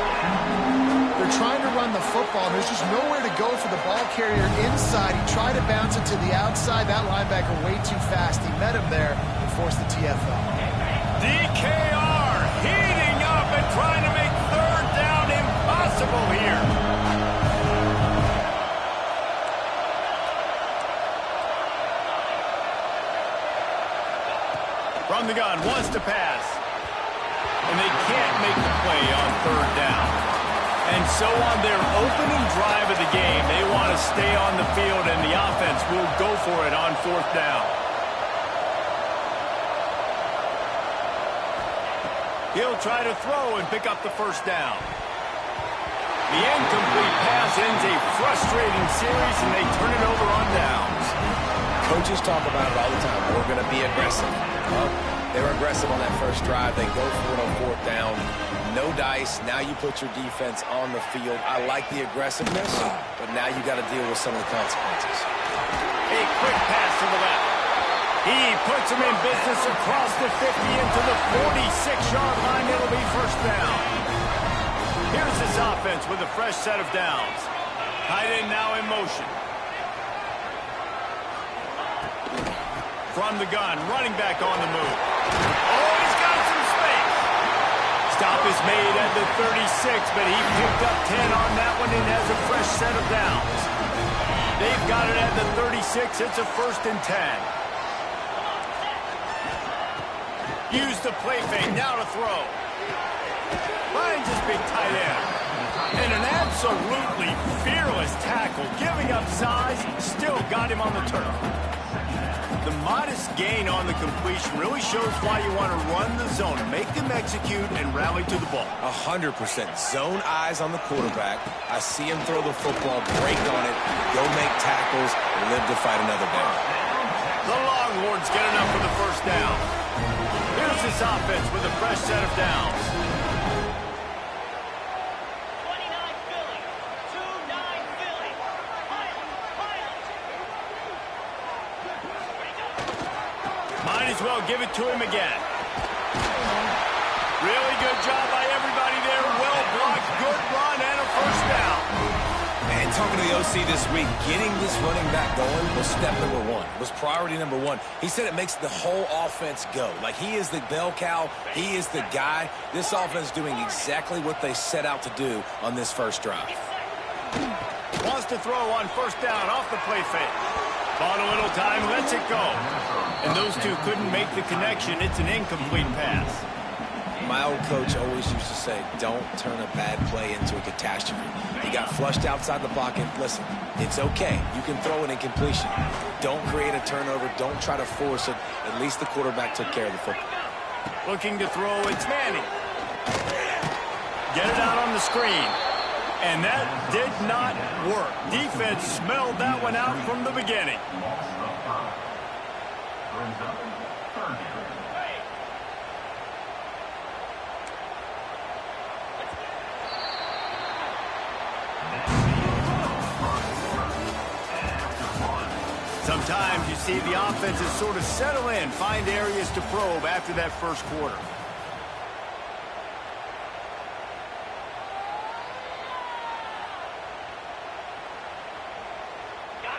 They're trying to run the football. There's just nowhere to go for the ball carrier inside. He tried to bounce it to the outside. That linebacker way too fast. He met him there and forced the TFL. DKR heating up and trying to make 3rd down impossible here. From the gun, wants to pass. And they can't make the play on 3rd down. And so on their opening drive of the game, they want to stay on the field, and the offense will go for it on 4th down. He'll try to throw and pick up the 1st down. The incomplete pass ends a frustrating series, and they turn it over on downs. Coaches talk about it all the time. We're going to be aggressive. Well, they were aggressive on that first drive. They go for it on 4th down. No dice. Now you put your defense on the field. I like the aggressiveness, but now you got to deal with some of the consequences. A quick pass to the left. He puts him in business across the 50 into the 46-yard line. It'll be 1st down. Here's this offense with a fresh set of downs. Tight end now in motion. From the gun, running back on the move. Oh, he's got some space. Stop is made at the 36, but he picked up 10 on that one and has a fresh set of downs. They've got it at the 36. It's a 1st and 10. Use the play fake. Now to throw. Finds his big tight end. And an absolutely fearless tackle. Giving up size. Still got him on the turf. The modest gain on the completion really shows why you want to run the zone, make them execute, and rally to the ball. 100%. Zone eyes on the quarterback. I see him throw the football, break on it, go make tackles, and live to fight another down. The Longhorns get enough for the 1st down. Here's this offense with a fresh set of downs. Might as well give it to him again. Really good job by everybody there. Well blocked, good run, and a 1st down. And talking to the OC this week, getting this running back going was step number one, was priority number one. He said it makes the whole offense go. Like, he is the bell cow. He is the guy. This offense is doing exactly what they set out to do on this first drive. Wants to throw on first down off the play fake. Bought a little time, lets it go. And those two couldn't make the connection. It's an incomplete pass. My old coach always used to say, don't turn a bad play into a catastrophe. He got flushed outside the pocket. Listen, it's okay. You can throw an incompletion. Don't create a turnover. Don't try to force it. At least the quarterback took care of the football. Looking to throw, it's Manning. Get it out on the screen. And that did not work. Defense smelled that one out from the beginning. Sometimes you see the offenses sort of settle in, find areas to probe after that first quarter.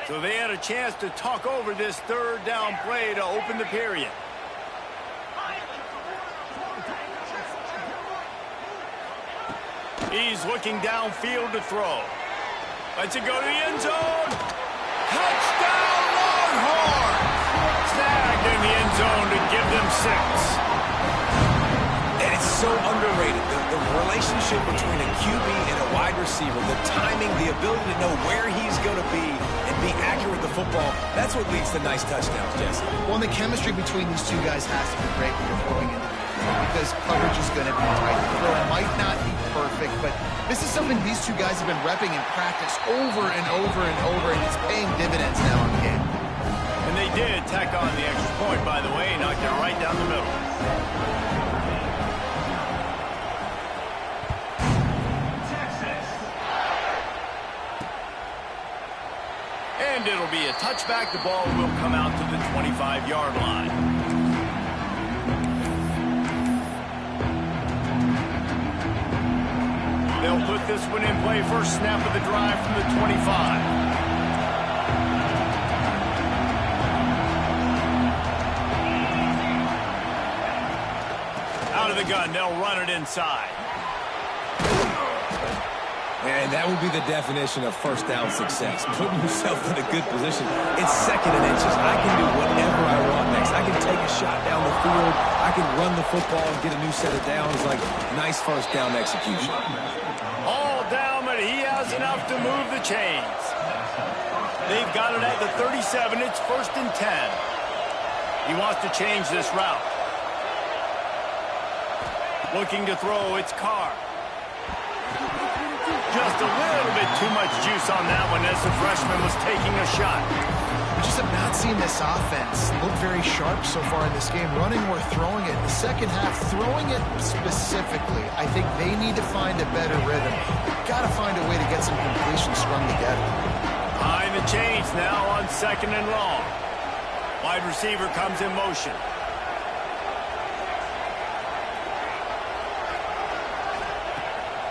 So they had a chance to talk over this third down play to open the period. He's looking downfield to throw. Lets it go to the end zone. Touchdown, Longhorn! Snagged in the end zone to give them 6. And it's so underrated. The relationship between a QB and a wide receiver, the timing, the ability to know where he's going to be and be accurate with the football, that's what leads to nice touchdowns, Jesse. Well, and the chemistry between these two guys has to be great when you're throwing into the end zone because coverage is going to be tight. The throw might not be perfect, but this is something these two guys have been repping in practice over and over and over, and it's paying dividends now in the game. And they did tack on the extra point, by the way, knocked it right down the middle. And it'll be a touchback. The ball will come out to the 25-yard line. They'll put this one in play. First snap of the drive from the 25. Out of the gun, they'll run it inside. And that would be the definition of first down success. Putting yourself in a good position. It's second and inches. I can do whatever I want next. I can take a shot down the field. I can run the football and get a new set of downs. Like, nice first down execution. All down, but he has enough to move the chains. They've got it at the 37. It's 1st and 10. He wants to change this route. Looking to throw, it's Carr. Just a little bit too much juice on that one as the freshman was taking a shot. We just have not seen this offense look very sharp so far in this game, running or throwing it. In the second half, throwing it specifically, I think they need to find a better rhythm. Got to find a way to get some completions strung together. Behind the chains now on 2nd and long. Wide receiver comes in motion.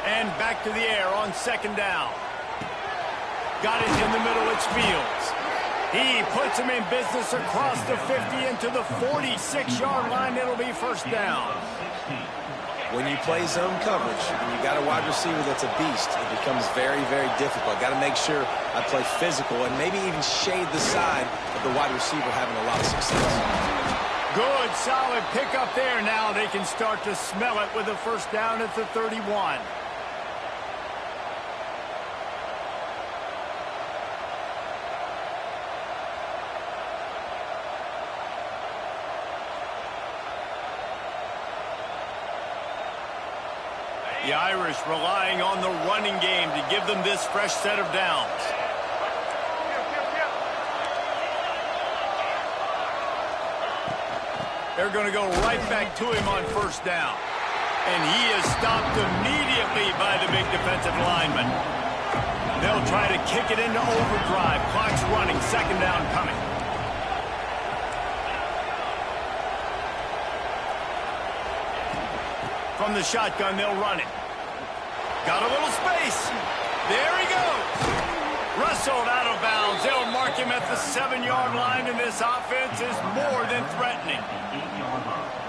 And back to the air on 2nd down. Got it in the middle, it's Fields. He puts him in business across the 50 into the 46-yard line. It'll be 1st down. When you play zone coverage and you got a wide receiver that's a beast, it becomes very, very difficult. Got to make sure I play physical and maybe even shade the side of the wide receiver having a lot of success. Good, solid pickup there. Now they can start to smell it with a 1st down at the 31. The Irish relying on the running game to give them this fresh set of downs. They're going to go right back to him on 1st down. And he is stopped immediately by the big defensive lineman. They'll try to kick it into overdrive. Clock's running. 2nd down coming. From the shotgun, they'll run it. Got a little space. There he goes. whistled out of bounds. They'll mark him at the 7-yard line, and this offense is more than threatening.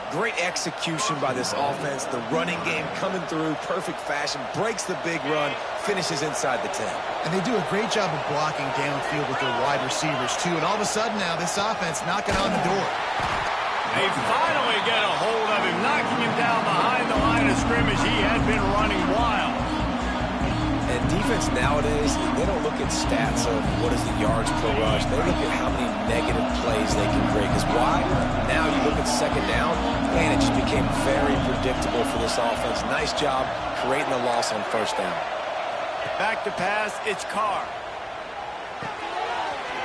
Great execution by this offense. The running game coming through, perfect fashion, breaks the big run, finishes inside the 10. And they do a great job of blocking downfield with their wide receivers, too. And all of a sudden now, this offense knocking on the door. They finally get a hold of him, knocking him down behind the line of scrimmage. He had been running wild. And defense nowadays, they don't look at stats of what is the yards per rush. They look at how many negative plays they can create. Because why? Now you look at second down, and it just became very predictable for this offense. Nice job creating the loss on first down. Back to pass, it's Carr.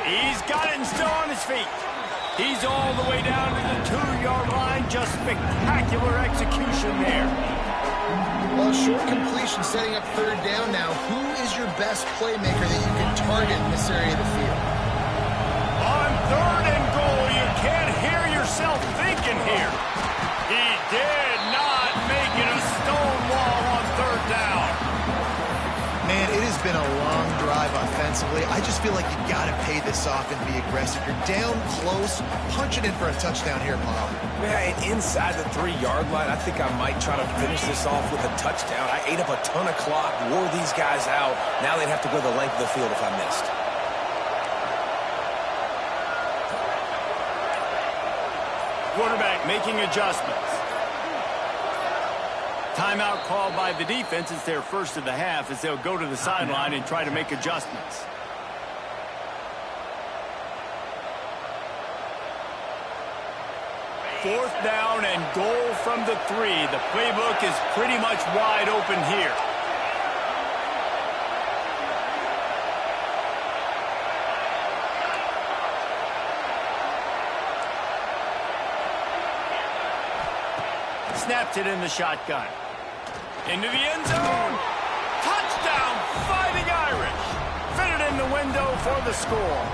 He's got it and still on his feet. He's all the way down to the 2-yard line. Just spectacular execution there. Well, short completion setting up third down now. Who is your best playmaker that you can target in this area of the field? On 3rd and goal, you can't hear yourself thinking here. He did not make it a stone wall on 3rd down. Man, it has been a long drive offensively. I just feel like you got to pay this off and be aggressive. You're down close. Punch it in for a touchdown here, Paul. Yeah, and inside the 3-yard line, I think I might try to finish this off with a touchdown. I ate up a ton of clock, wore these guys out. Now they'd have to go the length of the field if I missed. Quarterback making adjustments. Timeout called by the defense. It's their first of the half as they'll go to the sideline and try to make adjustments. Fourth down and goal from the 3. The playbook is pretty much wide open here. Snapped it in the shotgun. Into the end zone. Touchdown, Fighting Irish. Fitted in the window for the score.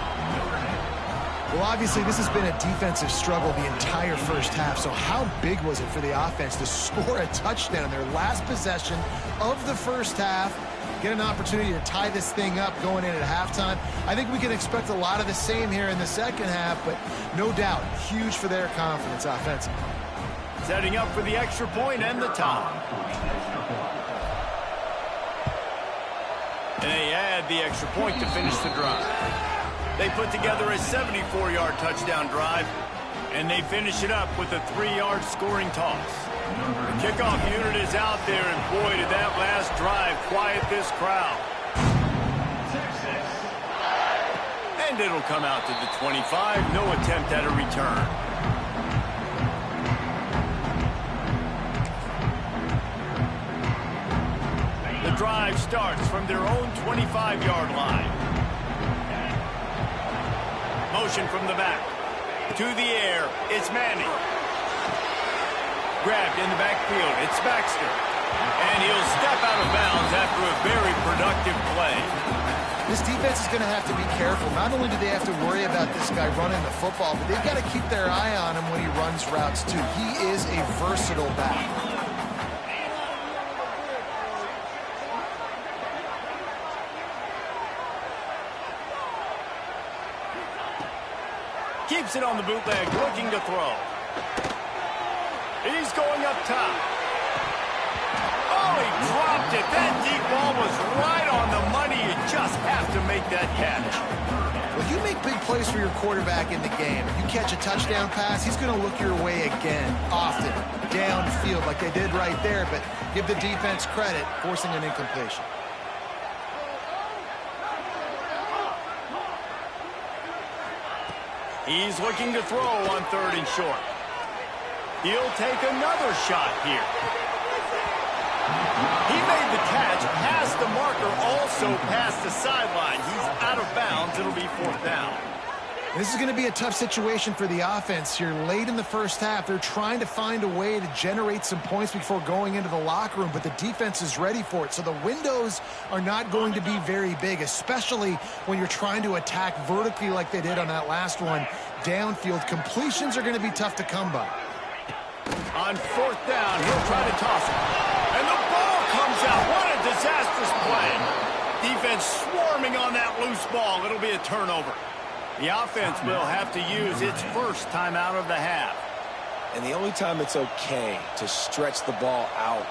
Well, obviously, this has been a defensive struggle the entire first half, so how big was it for the offense to score a touchdown, their last possession of the first half, get an opportunity to tie this thing up going in at halftime? I think we can expect a lot of the same here in the second half, but no doubt, huge for their confidence offensively. Setting up for the extra point and the tie. And they add the extra point to finish the drive. They put together a 74-yard touchdown drive, and they finish it up with a 3-yard scoring toss. The kickoff unit is out there, and boy, did that last drive quiet this crowd. And it'll come out to the 25. No attempt at a return. The drive starts from their own 25-yard line. Motion from the back. To the air, it's Manning. Grabbed in the backfield, it's Baxter. And he'll step out of bounds after a very productive play. This defense is going to have to be careful. Not only do they have to worry about this guy running the football, but they've got to keep their eye on him when he runs routes, too. He is a versatile back. Keeps it on the bootleg, looking to throw. He's going up top. Oh, he dropped it. That deep ball was right on the money. You just have to make that catch. Well, you make big plays for your quarterback in the game. You catch a touchdown pass, he's going to look your way again, often, downfield like they did right there, but give the defense credit, forcing an incompletion. He's looking to throw on 3rd and short. He'll take another shot here. He made the catch, past the marker, also past the sideline. He's out of bounds. It'll be 4th down. This is going to be a tough situation for the offense here. Late in the first half, they're trying to find a way to generate some points before going into the locker room, but the defense is ready for it. So the windows are not going to be very big, especially when you're trying to attack vertically like they did on that last one. Downfield completions are going to be tough to come by. On 4th down, he'll try to toss it. And the ball comes out. What a disastrous play. defense swarming on that loose ball. It'll be a turnover. The offense will have to use its first timeout of the half. And the only time it's okay to stretch the ball out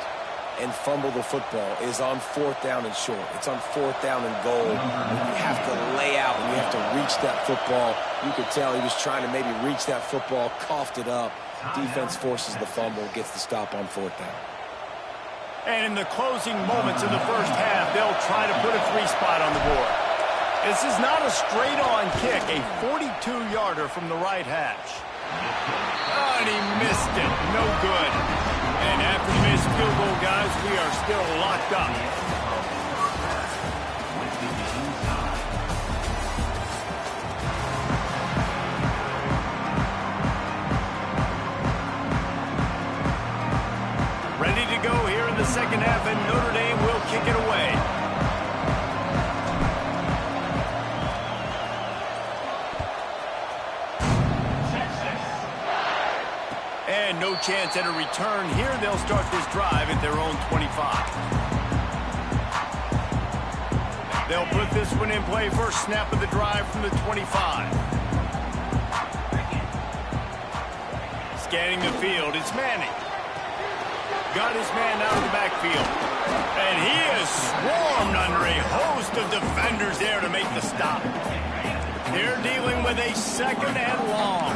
and fumble the football is on 4th down and short. It's on 4th down and goal. And you have to lay out and you have to reach that football. You could tell he was trying to maybe reach that football, coughed it up. Defense forces the fumble, gets the stop on 4th down. And in the closing moments of the first half, they'll try to put a 3-spot on the board. This is not a straight-on kick, a 42-yarder from the right hash. Oh, and he missed it. No good. And after the missed field goal, guys, we are still locked up. Ready to go here in the second half, and Notre Dame will kick it away. And no chance at a return here. They'll start this drive at their own 25. They'll put this one in play. First snap of the drive from the 25. Scanning the field, it's Manning. Got his man out of the backfield. And he is swarmed under a host of defenders there to make the stop. They're dealing with a 2nd and long.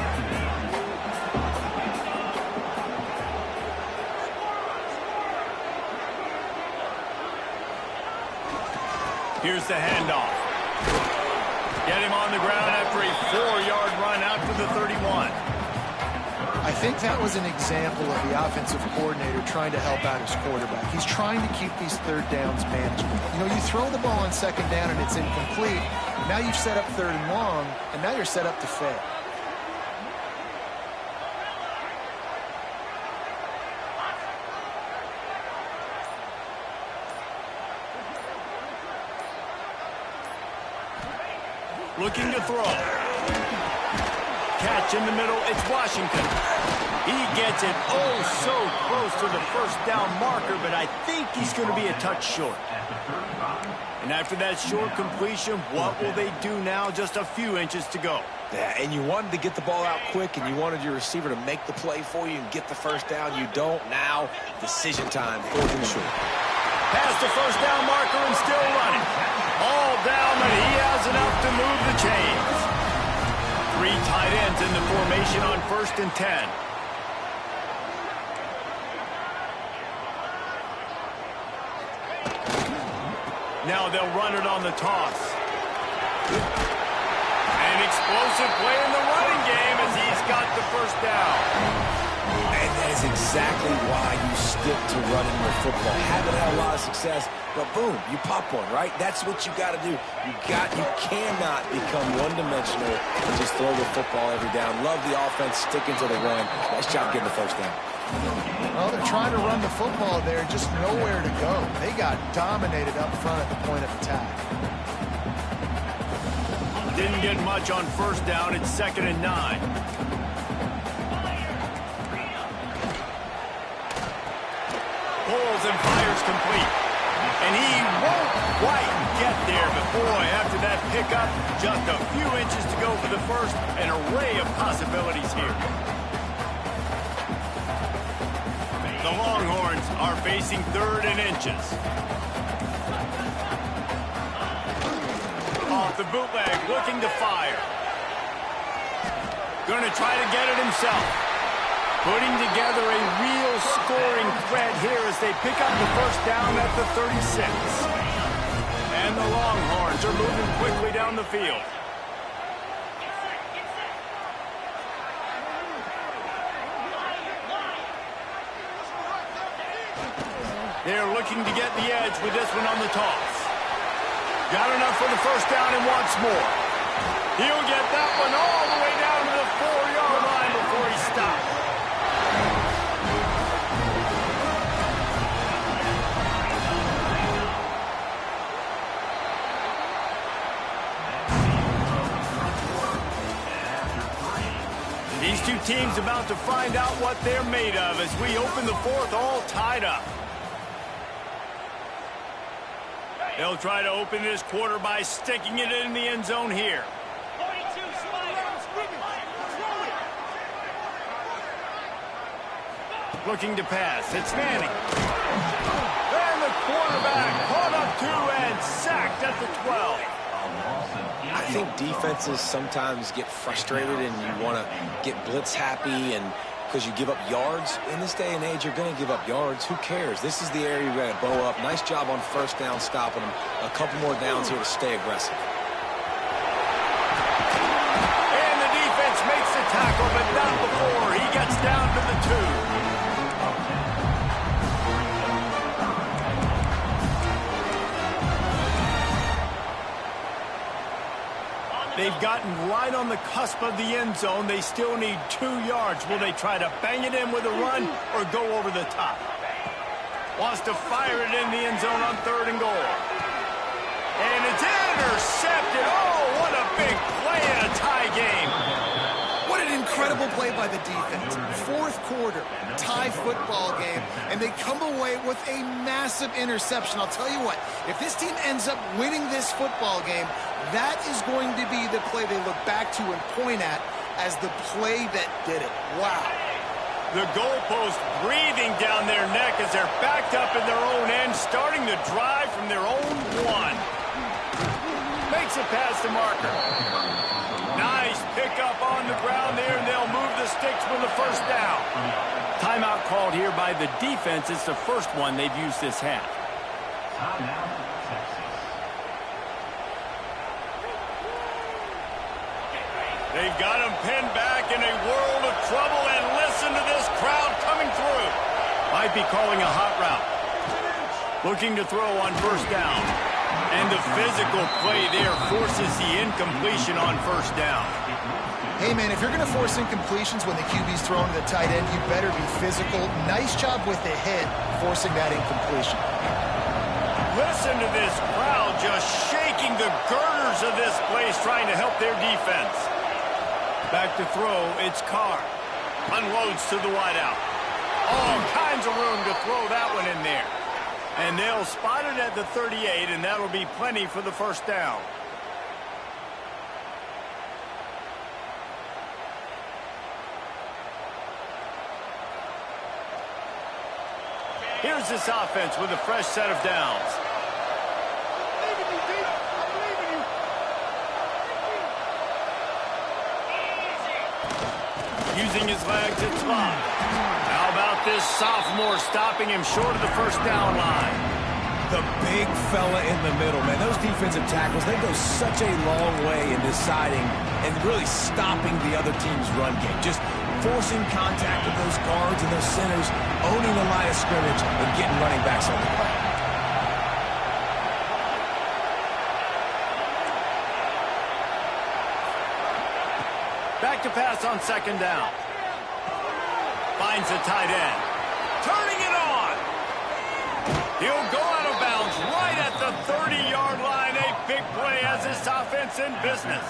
Here's the handoff. Get him on the ground after a 4-yard run out to the 31. I think that was an example of the offensive coordinator trying to help out his quarterback. He's trying to keep these 3rd downs manageable. You know, you throw the ball on 2nd down and it's incomplete. Now you've set up 3rd and long, and now you're set up to fail. Looking to throw. Catch in the middle, it's Washington. He gets it so close to the 1st down marker, but I think he's going to be a touch short. And after that short completion, what will they do now? Just a few inches to go. Yeah, and you wanted to get the ball out quick, and you wanted your receiver to make the play for you and get the 1st down. You don't now. Decision time, 4th and short. Past the 1st down marker and still running. All down, but he has enough to move the chains. 3 tight ends in the formation on 1st and 10. Now they'll run it on the toss. An explosive play in the running game as he's got the 1st down. And that is exactly why you stick to running your football. Haven't had a lot of success, but boom, you pop one, right? That's what you got to do. You cannot become one-dimensional and just throw the football every down. Love the offense, sticking to the run. Nice job getting the 1st down. Well, they're trying to run the football there, just nowhere to go. They got dominated up front at the point of attack. Didn't get much on 1st down. It's 2nd and 9. Pulls and fires complete. And he won't quite get there, but boy, after that pickup, just a few inches to go for the 1st. An array of possibilities here. The Longhorns are facing 3rd and inches. Off the bootleg, looking to fire. Going to try to get it himself. Putting together a real scoring threat here as they pick up the 1st down at the 36. And the Longhorns are moving quickly down the field. They're looking to get the edge with this one on the toss. Got enough for the 1st down and wants more. He'll get that one all the way down to the 4-yard line before he stops. These two teams about to find out what they're made of as we open the 4th all tied up. They'll try to open this quarter by sticking it in the end zone here. Looking to pass. It's Manning. And the quarterback caught up to and sacked at the 12. I think defenses sometimes get frustrated and you want to get blitz happy, and because you give up yards. In this day and age, you're going to give up yards. Who cares? This is the area you're going to bow up. Nice job on first down stopping them. A couple more downs here to stay aggressive. And the defense makes the tackle, but not before he gets down to the 2. They've gotten right on the cusp of the end zone. They still need 2 yards. Will they try to bang it in with a run or go over the top? Wants to fire it in the end zone on 3rd and goal. And it's intercepted. Oh, what a big play in a tie game. What an incredible play by the defense. 4th quarter, tie football game, and they come away with a massive interception. I'll tell you what, if this team ends up winning this football game, that is going to be the play they look back to and point at as the play that did it. Wow. The goalpost breathing down their neck as they're backed up in their own end, starting the drive from their own 1. Makes a pass to Marker. Nice pickup on the ground there, and they'll move the sticks with the first down. Timeout called here by the defense. It's the first one they've used this half. They've got him pinned back in a world of trouble, and listen to this crowd coming through. Might be calling a hot route. Looking to throw on first down. And the physical play there forces the incompletion on first down. Hey, man, if you're going to force incompletions when the QB's throwing to the tight end, you better be physical. Nice job with the hit, forcing that incompletion. Listen to this crowd just shaking the girders of this place, trying to help their defense. Back to throw, it's Carr. Unloads to the wideout. All kinds of room to throw that one in there. And they'll spot it at the 38, and that'll be plenty for the first down. Here's this offense with a fresh set of downs. Using his legs at slot. How about this sophomore stopping him short of the first down line? The big fella in the middle, man. Those defensive tackles, they go such a long way in deciding and really stopping the other team's run game. Just forcing contact with those guards and those centers, owning the line of scrimmage, and getting running backs on the play. Back to pass on second down. Finds the tight end. Turning it on. He'll go out of bounds right at the 30-yard line. A big play as this offense in business.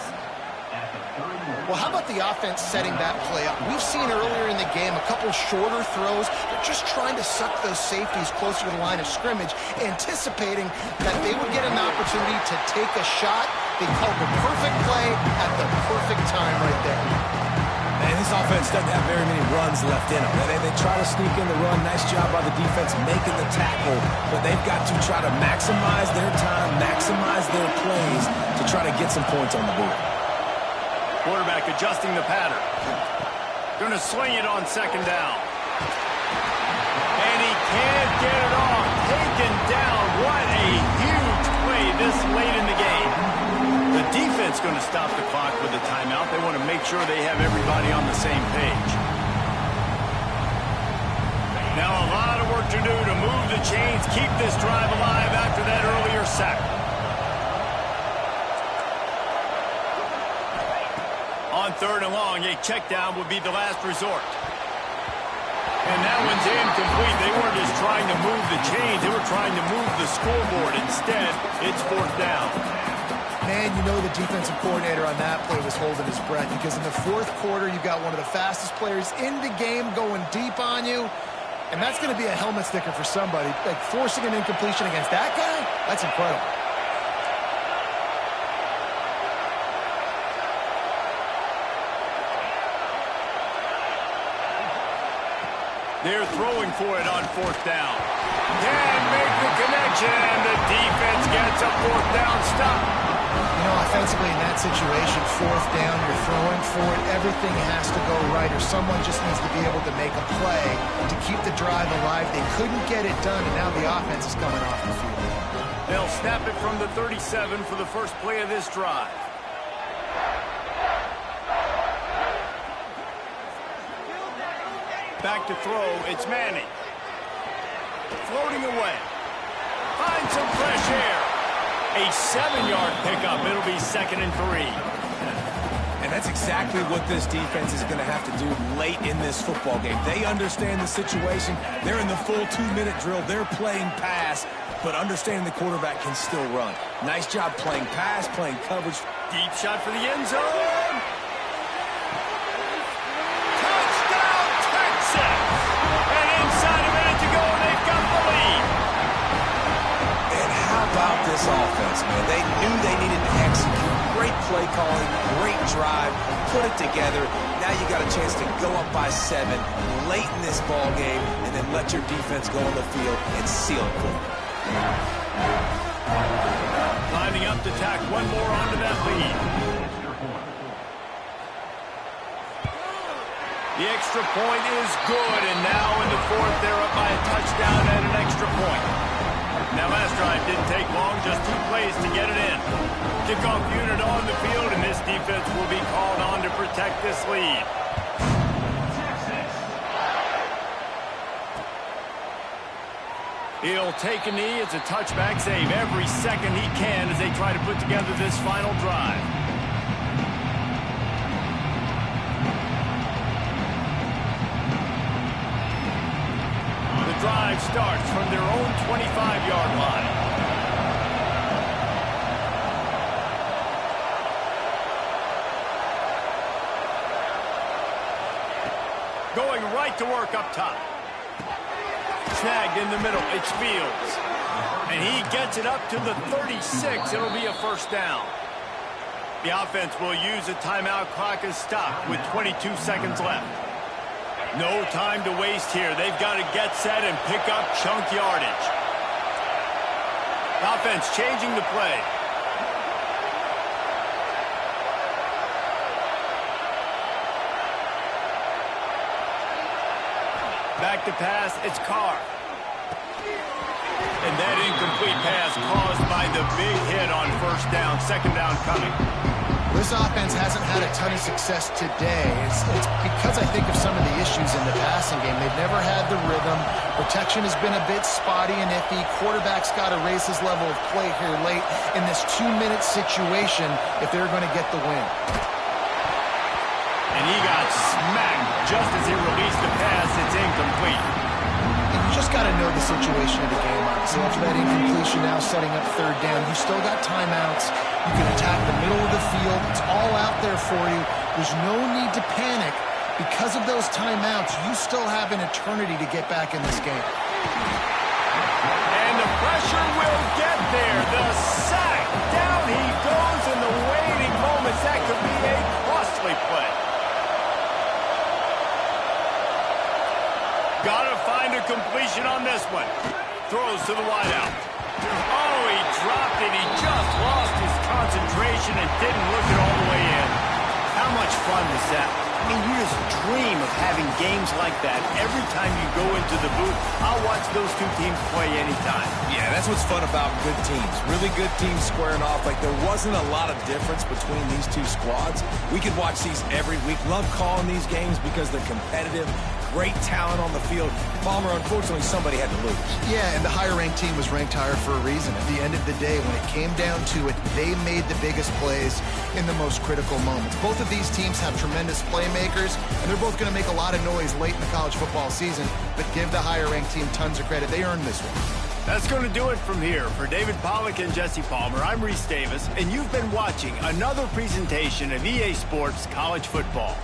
Well, how about the offense setting that play up? We've seen earlier in the game a couple shorter throws. They're just trying to suck those safeties closer to the line of scrimmage, anticipating that they would get an opportunity to take a shot. They called the perfect play at the perfect time right there. And this offense doesn't have very many runs left in them. They try to sneak in the run. Nice job by the defense making the tackle, but they've got to try to maximize their time, maximize their plays to try to get some points on the board. Quarterback adjusting the pattern. Going to swing it on second down. And he can't get it off. Taken down. What a huge play this late in the game. The defense going to stop the clock with a timeout. They want to make sure they have everybody on the same page. Now a lot of work to do to move the chains, keep this drive alive after that earlier sack. On third and long, a check down would be the last resort. And that one's incomplete. They weren't just trying to move the chains. They were trying to move the scoreboard. Instead, it's fourth down. Man, you know the defensive coordinator on that play was holding his breath, because in the fourth quarter, you got one of the fastest players in the game going deep on you. And that's going to be a helmet sticker for somebody. Like, forcing an incompletion against that guy, that's incredible. They're throwing for it on 4th down. Can't make the connection, and the defense gets a 4th down stop. You know, offensively in that situation, 4th down, you're throwing for it. Everything has to go right, or someone just needs to be able to make a play to keep the drive alive. They couldn't get it done, and now the offense is coming off the field. They'll snap it from the 37 for the first play of this drive. Back to throw, it's Manning. Floating away. Finds some fresh air. A 7-yard pickup. It'll be 2nd and 3. And that's exactly what this defense is going to have to do late in this football game. They understand the situation. They're in the full 2-minute drill. They're playing pass, but understanding the quarterback can still run. Nice job playing pass, playing coverage. Deep shot for the end zone. Touchdown, Texas! And inside a minute to go, they've got the lead. And how about this offense, man? They knew they needed to execute. Great play calling, great drive, put it together. Now you got a chance to go up by 7 late in this ball game and then let your defense go on the field and seal it for them. Lining up to tack one more onto that lead. The extra point is good, and now in the 4th, they're up by a touchdown and an extra point. Now, last drive didn't take long, just 2 plays to get it in. Kickoff unit on the field, and this defense will be called on to protect this lead. He'll take a knee. It's a touchback save every second he can as they try to put together this final drive. The drive starts from their own 25-yard line. Going right to work up top. Snagged in the middle, it's Fields. And he gets it up to the 36. It'll be a 1st down. The offense will use a timeout. Clock is stopped with 22 seconds left. No time to waste here. They've got to get set and pick up chunk yardage. Offense changing the play. Back to pass, it's Carr. And that incomplete pass caused by the big hit on 1st down, 2nd down coming. This offense hasn't had a ton of success today. It's because I think of some of the issues in the passing game. They've never had the rhythm. Protection has been a bit spotty and iffy. Quarterback's got to raise his level of play here late in this 2-minute situation if they're going to get the win. And he got smacked just as he released the pass. It's incomplete. And you just got to know the situation of the game, obviously. After that incompletion, now setting up 3rd down. You still got timeouts. You can attack the middle of the field. It's all out there for you. There's no need to panic. Because of those timeouts, you still have an eternity to get back in this game. And the pressure will get there. The sack. Down he goes in the waiting moments. That could be a costly play. Gotta find a completion on this one. Throws to the wideout. Oh, he dropped it. He just lost his concentration and didn't look it all the way in. How much fun was that? I mean, you just dream of having games like that every time you go into the booth. I'll watch those 2 teams play anytime. Yeah, that's what's fun about good teams. Really good teams squaring off. Like, there wasn't a lot of difference between these 2 squads. We could watch these every week. Love calling these games because they're competitive. Great talent on the field. Palmer, unfortunately, somebody had to lose. Yeah, and the higher-ranked team was ranked higher for a reason. At the end of the day, when it came down to it, they made the biggest plays in the most critical moments. Both of these teams have tremendous playmakers, and they're both going to make a lot of noise late in the college football season, but give the higher-ranked team tons of credit. They earned this one. That's going to do it from here. For David Pollack and Jesse Palmer, I'm Reese Davis, and you've been watching another presentation of EA Sports College Football.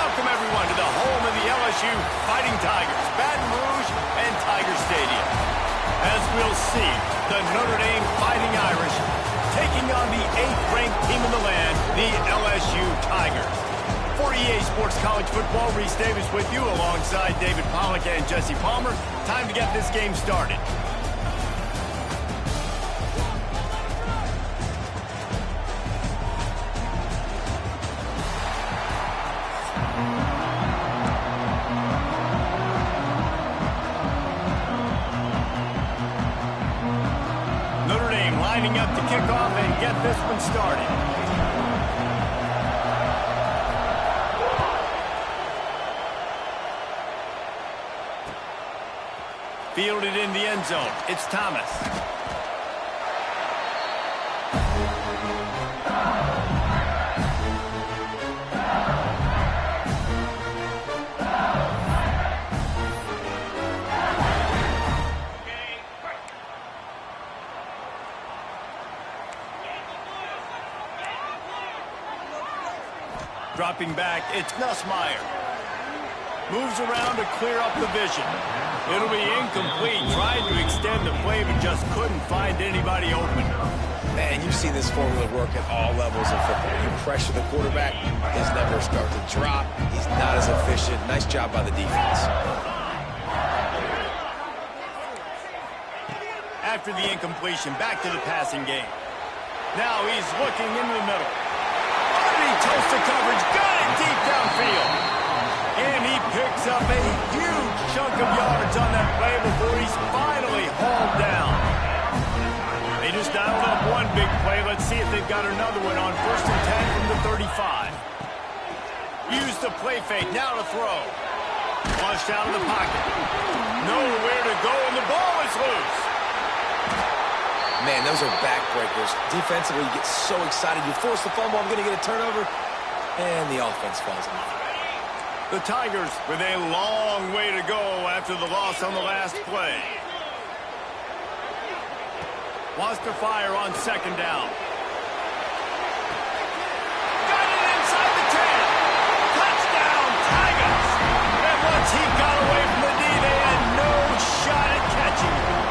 Welcome, everyone, to the home of the LSU Fighting Tigers, Baton Rouge and Tiger Stadium. As we'll see, the Notre Dame Fighting Irish taking on the 8th-ranked team in the land, the LSU Tigers. For EA Sports College Football, Reese Davis with you alongside David Pollack and Jesse Palmer. Time to get this game started. Notre Dame lining up to kick off and get this one started. Fielded in the end zone. It's Thomas. Dropping back, it's Nussmeier. Moves around to clear up the vision. It'll be incomplete. Tried to extend the play, but just couldn't find anybody open. Man, you see this formula work at all levels of football. You pressure the quarterback, his numbers start to drop. He's not as efficient. Nice job by the defense. After the incompletion, back to the passing game. Now he's looking into the middle. Underneath toast to coverage. Got it deep downfield. And he picks up a huge chunk of yards on that play before he's finally hauled down. They just dialed up one big play. Let's see if they've got another one on 1st and 10 from the 35. Use the play fake. Now to throw. Flushed out of the pocket. Nowhere to go, and the ball is loose. Man, those are backbreakers. Defensively, you get so excited. You force the fumble, I'm going to get a turnover, and the offense falls off. The Tigers with a long way to go after the loss on the last play. Wants to fire on 2nd down. Got it inside the 10. Touchdown, Tigers. And once he got away from the D, they had no shot at catching him.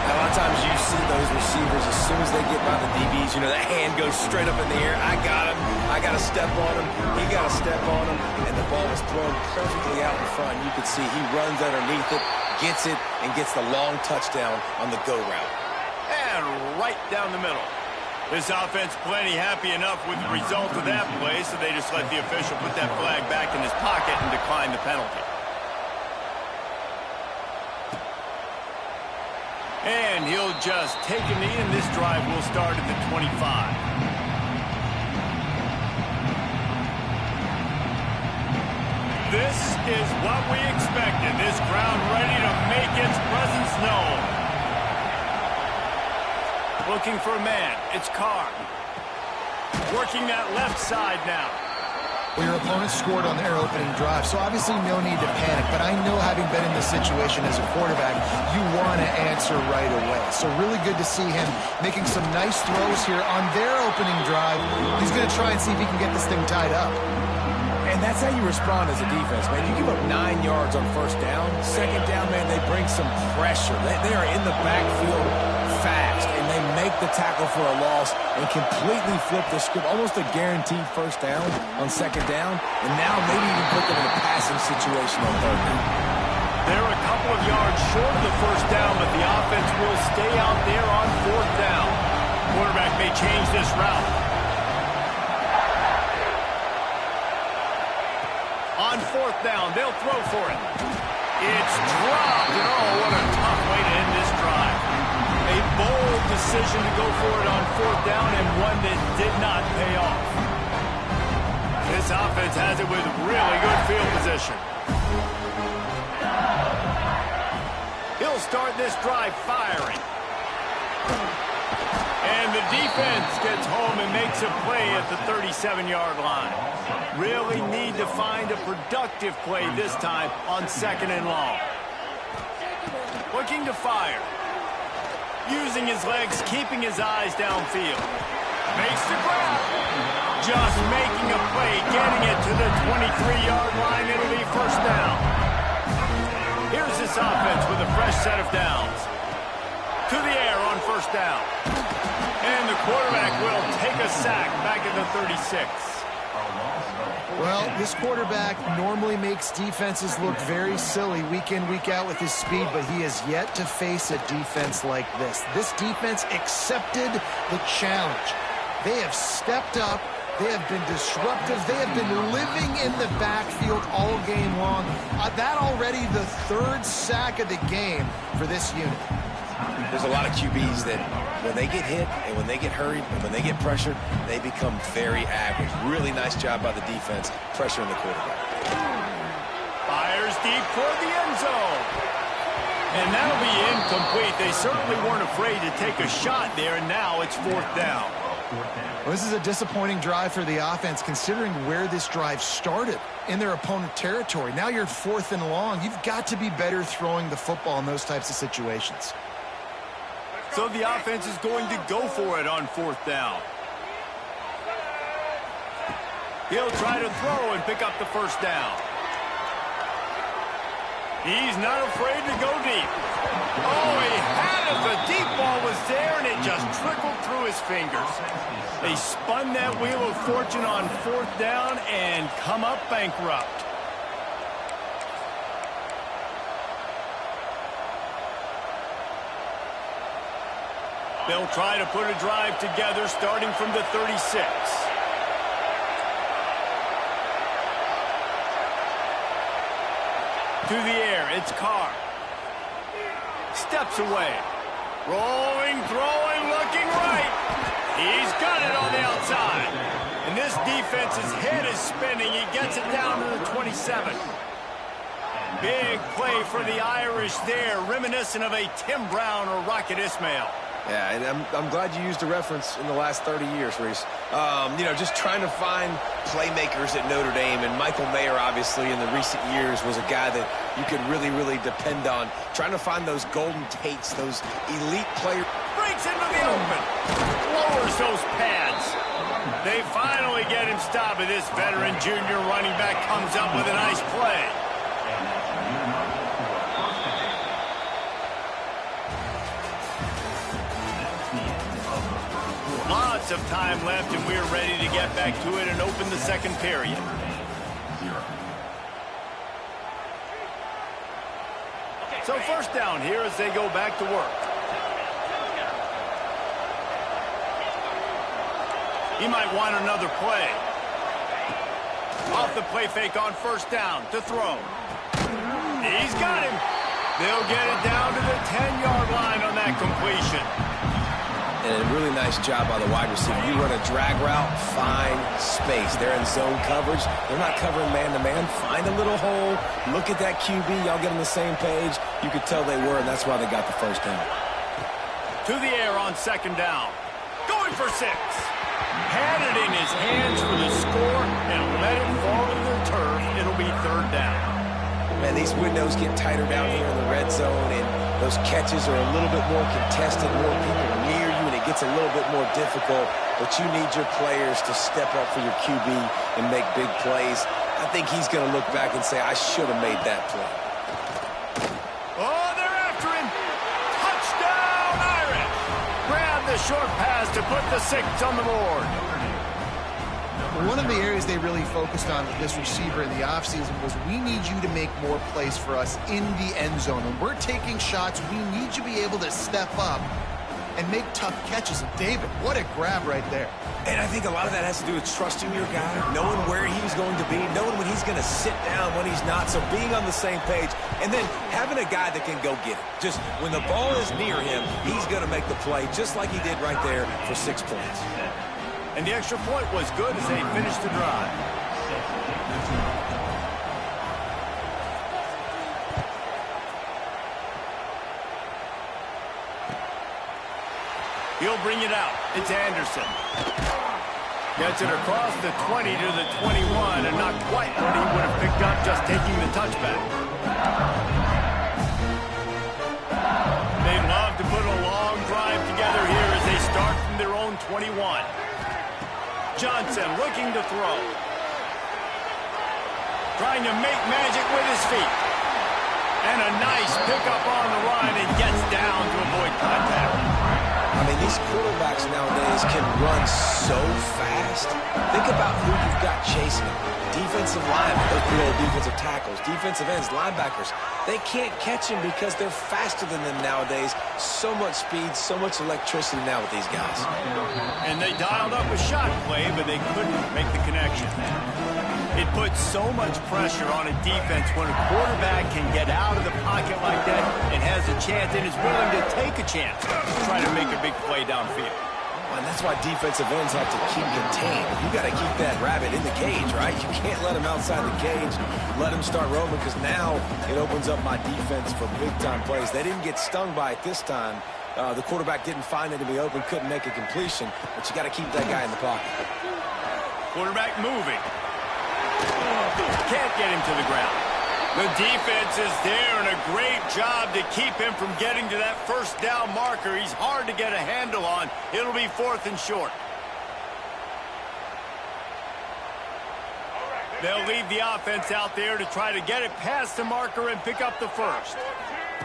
A lot of times you see those receivers, as soon as they get by the DBs, you know, that hand goes straight up in the air. I got him. I got to step on him. He got to step on him. And the ball was thrown perfectly out in front. You can see he runs underneath it, gets it, and gets the long touchdown on the go route. And right down the middle. This offense plenty happy enough with the result of that play, so they just let the official put that flag back in his pocket and decline the penalty. And he'll just take a knee, and this drive will start at the 25. This is what we expected. This crowd ready to make its presence known. Looking for a man. It's Carr. Working that left side now. Well, your opponent scored on their opening drive, so obviously no need to panic. But I know, having been in this situation as a quarterback, you want to answer right away. So really good to see him making some nice throws here on their opening drive. He's going to try and see if he can get this thing tied up. And that's how you respond as a defense, man. You give up 9 yards on 1st down. 2nd down, man, they bring some pressure. They are in the backfield fast, and they make the tackle for a loss and completely flip the script. Almost a guaranteed 1st down on 2nd down, and now maybe even put them in a passing situation on 3rd down. They're a couple of yards short of the 1st down, but the offense will stay out there on 4th down. Quarterback may change this route. On 4th down, they'll throw for it. It's dropped, and oh, what a tough way to end this drive. A bold decision to go for it on 4th down, and one that did not pay off. This offense has it with really good field position. He'll start this drive firing. And the defense gets home and makes a play at the 37-yard line. Really need to find a productive play this time on 2nd and long. Looking to fire. Using his legs, keeping his eyes downfield. Makes the grab. Just making a play, getting it to the 23-yard line. It'll be first down. Here's this offense with a fresh set of downs. To the air on first down. And the quarterback will take a sack back at the 36. Well, this quarterback normally makes defenses look very silly week in, week out with his speed, but he has yet to face a defense like this. This defense accepted the challenge. They have stepped up. They have been disruptive. They have been living in the backfield all game long. That already the third sack of the game for this unit. There's a lot of QBs that when they get hit and when they get hurried and when they get pressured, they become very average. Really nice job by the defense pressuring the quarterback. Fires deep toward the end zone. And that'll be incomplete. They certainly weren't afraid to take a shot there, and now it's fourth down. Well, this is a disappointing drive for the offense, considering where this drive started in their opponent territory. Now you're fourth and long. You've got to be better throwing the football in those types of situations. So the offense is going to go for it on fourth down. He'll try to throw and pick up the first down. He's not afraid to go deep. Oh, he had it. The deep ball was there, and it just trickled through his fingers. They spun that wheel of fortune on fourth down and come up bankrupt. They'll try to put a drive together starting from the 36. To the air, it's Carr. Steps away. Rolling, throwing, looking right. He's got it on the outside. And this defense's head is spinning. He gets it down to the 27. Big play for the Irish there, reminiscent of a Tim Brown or Rocket Ismail. Yeah, and I'm glad you used a reference in the last 30 years, Reese. You know, just trying to find playmakers at Notre Dame, and Michael Mayer, obviously, in the recent years was a guy that you could really, really depend on. Trying to find those golden Tates, those elite players. Breaks into the open. Lowers those pads. They finally get him stopped, and this veteran junior running back comes up with a nice play. Lots of time left, and we're ready to get back to it and open the second period. So first down here as they go back to work. He might want another play. Off the play fake on first down to throw. He's got him. They'll get it down to the 10-yard line on that completion. And a really nice job by the wide receiver. You run a drag route, find space. They're in zone coverage. They're not covering man-to-man. Find a little hole. Look at that QB. Y'all get on the same page. You could tell they were, and that's why they got the first down. To the air on second down. Going for 6. Had it in his hands for the score and let it fall to the turf. It'll be third down. Man, these windows get tighter down here in the red zone, and those catches are a little bit more contested, more people near you, and it gets a little bit more difficult. But you need your players to step up for your QB and make big plays. I think he's going to look back and say, I should have made that play. Oh, they're after him. Touchdown, Irish. Grab the short pass to put the 6 on the board. One of the areas they really focused on with this receiver in the offseason was we need you to make more plays for us in the end zone. When we're taking shots, we need you to be able to step up and make tough catches. And David, what a grab right there. And I think a lot of that has to do with trusting your guy, knowing where he's going to be, knowing when he's going to sit down, when he's not. So being on the same page, and then having a guy that can go get it. Just when the ball is near him, he's going to make the play, just like he did right there for 6 points. And the extra point was good as they finished the drive. He'll bring it out. It's Anderson. Gets it across the 20 to the 21, and not quite what he would have picked up just taking the touchback. They'd love to put a long drive together here as they start from their own 21. Johnson looking to throw. trying to make magic with his feet. And a nice pickup on the run and gets down to avoid contact. I mean, these quarterbacks nowadays can run so fast. Think about who you've got chasing them. Defensive linemen, those big old defensive tackles, defensive ends, linebackers. They can't catch him because they're faster than them nowadays. So much speed, so much electricity now with these guys. And they dialed up a shot play, but they couldn't make the connection. It puts so much pressure on a defense when a quarterback can get out of the pocket like that and has a chance and is willing to take a chance to try to make a big play downfield. And that's why defensive ends have to keep contained. You got to keep that rabbit in the cage, right? You can't let him outside the cage, let him start roaming, because now it opens up my defense for big-time plays. They didn't get stung by it this time. The quarterback didn't find it to be open, couldn't make a completion, but you got to keep that guy in the pocket. Quarterback moving. Can't get him to the ground. The defense is there, and a great job to keep him from getting to that first down marker. He's hard to get a handle on. It'll be 4th and short. They'll leave the offense out there to try to get it past the marker and pick up the first.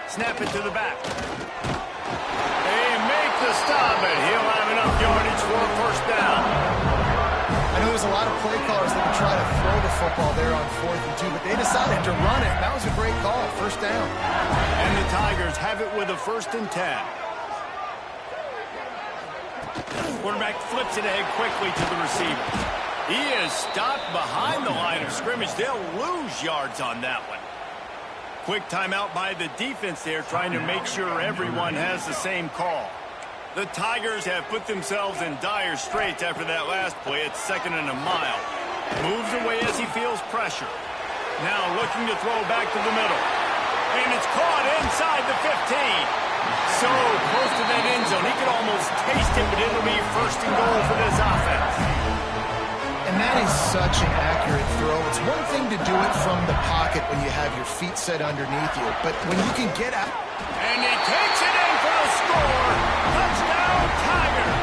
Snap it to the back. They make the stop, and he'll have enough yardage for a first down. I know there's a lot of play callers that would try to throw the football there on 4th and 2, but they decided to run it. That was a great call, first down. And the Tigers have it with a 1st and 10. Quarterback flips it ahead quickly to the receiver. He is stopped behind the line of scrimmage. They'll lose yards on that one. Quick timeout by the defense there, trying to make sure everyone has the same call. The Tigers have put themselves in dire straits after that last play. It's 2nd and a mile. Moves away as he feels pressure. Now looking to throw back to the middle. And it's caught inside the 15. So close to that end zone. He could almost taste it, but it'll be 1st and goal for this offense. And that is such an accurate throw. It's one thing to do it from the pocket when you have your feet set underneath you, but when you can get out. And he takes it in for the score. Touchdown, Tigers.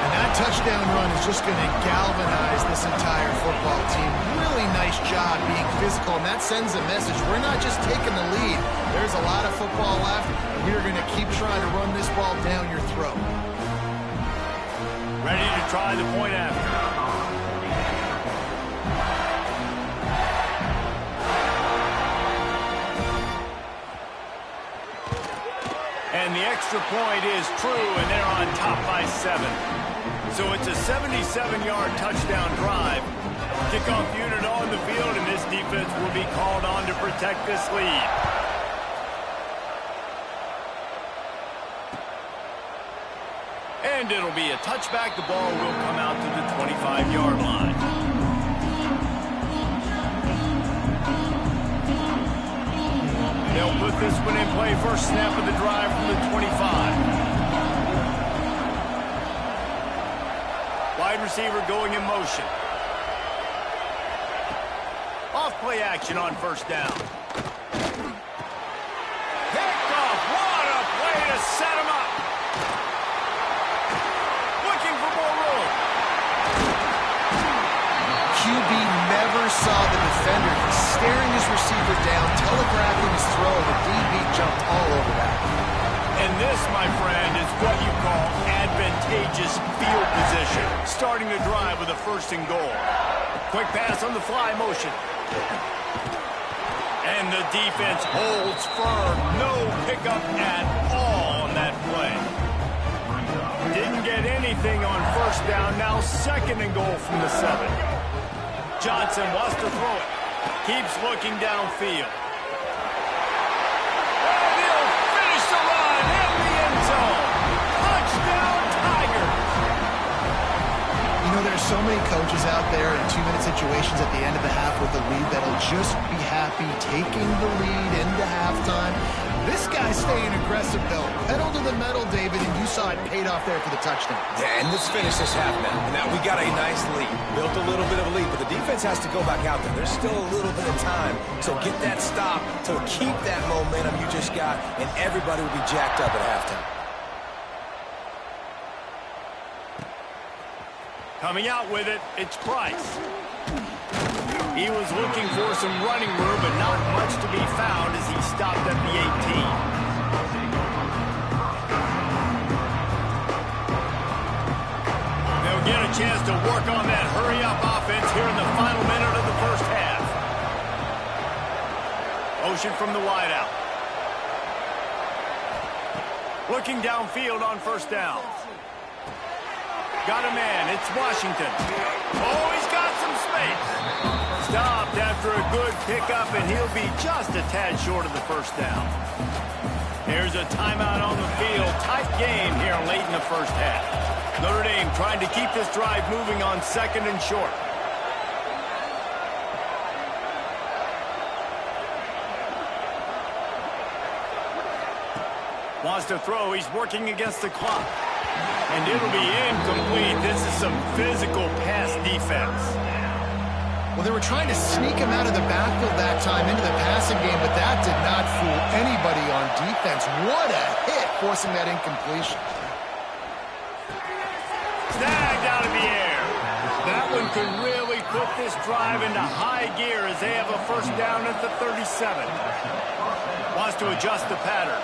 And that touchdown run is just going to galvanize this entire football team. Really nice job being physical, and that sends a message. We're not just taking the lead. There's a lot of football left, and we're going to keep trying to run this ball down your throat. Ready to try the point after. And the extra point is true, and they're on top by 7. So it's a 77-yard touchdown drive. Kickoff unit on the field, and this defense will be called on to protect this lead. And it'll be a touchback. The ball will come out to the 25-yard line. They'll put this one in play. First snap of the drive from the 25. Wide receiver going in motion. Off play action on first down. Picked off. What a play to set him up. Looking for more room. QB never saw the defender. He's staring his receiver down, telegraphing his throw. The DB jumped all over that. And this, my friend, is what you call advantageous field position. Starting the drive with a 1st and goal. Quick pass on the fly motion. And the defense holds firm. No pickup at all on that play. Didn't get anything on first down. Now 2nd and goal from the 7. Johnson wants to throw it. Keeps looking downfield. And he'll finish the run in the end zone. Touchdown, Tigers. You know, there's so many coaches out there in 2-minute situations at the end of the half with the lead that'll just be happy taking the lead into halftime. This guy's staying aggressive, though. Pedal to the metal, David, and you saw it paid off there for the touchdown. Yeah, and let's finish this half now. Now we got a nice lead. Built a little bit of a lead, but the defense has to go back out there. There's still a little bit of time. So get that stop to keep that momentum you just got, and everybody will be jacked up at halftime. Coming out with it, it's Price. He was looking for some running room, but not much to be found as he stopped at the 18. They'll get a chance to work on that hurry-up offense here in the final minute of the first half. Motion from the wideout. Looking downfield on first down. Got a man. It's Washington. Oh, he's got some space. Stopped after a good pickup, and he'll be just a tad short of the first down. There's a timeout on the field. Tight game here late in the first half. Notre Dame trying to keep this drive moving on second and short. Wants to throw. He's working against the clock. And it'll be incomplete. This is some physical pass defense. Well, they were trying to sneak him out of the backfield that time into the passing game, but that did not fool anybody on defense. What a hit, forcing that incompletion. Snagged out of the air. That one could really put this drive into high gear as they have a first down at the 37. Wants to adjust the pattern.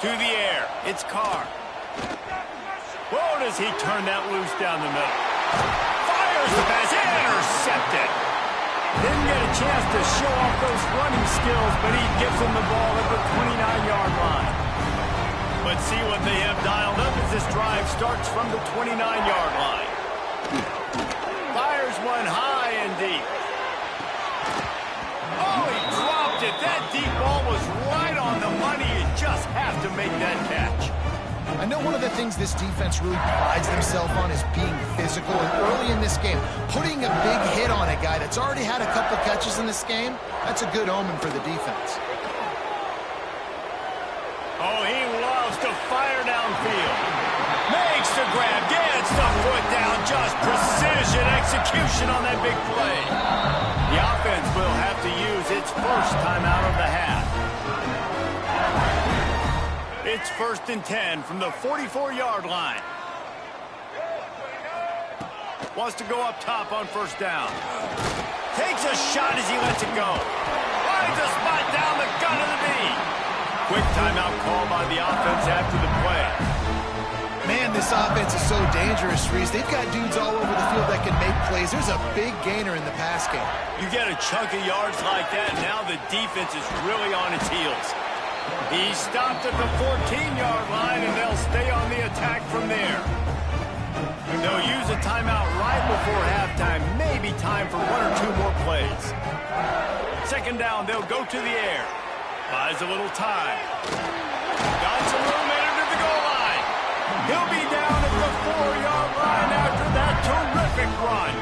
To the air. It's Carr. Whoa, does he turn that loose down the middle. Fires the pass. Intercepted. Didn't get a chance to show off those running skills, but he gives him the ball at the 29-yard line. But see what they have dialed up as this drive starts from the 29-yard line. Fires one high and deep. Oh, he dropped it. That deep ball was right on the money. You just have to make that catch. I know one of the things this defense really prides themselves on is being physical. And early in this game, putting a big hit on a guy that's already had a couple catches in this game, that's a good omen for the defense. Oh, he loves to fire downfield. Makes the grab, gets the foot down, just precision execution on that big play. The offense will have to use its first timeout of the half. It's 1st and 10 from the 44-yard line. Wants to go up top on first down. Takes a shot as he lets it go. Finds a spot down the gut of the knee. Quick timeout call by the offense after the play. Man, this offense is so dangerous, Reese. They've got dudes all over the field that can make plays. There's a big gainer in the pass game. You get a chunk of yards like that, now the defense is really on its heels. He stopped at the 14-yard line, and they'll stay on the attack from there. And they'll use a timeout right before halftime. Maybe time for one or two more plays. Second down, they'll go to the air. Buys a little time. Got some room headed to the goal line. He'll be down at the 4-yard line after that terrific run.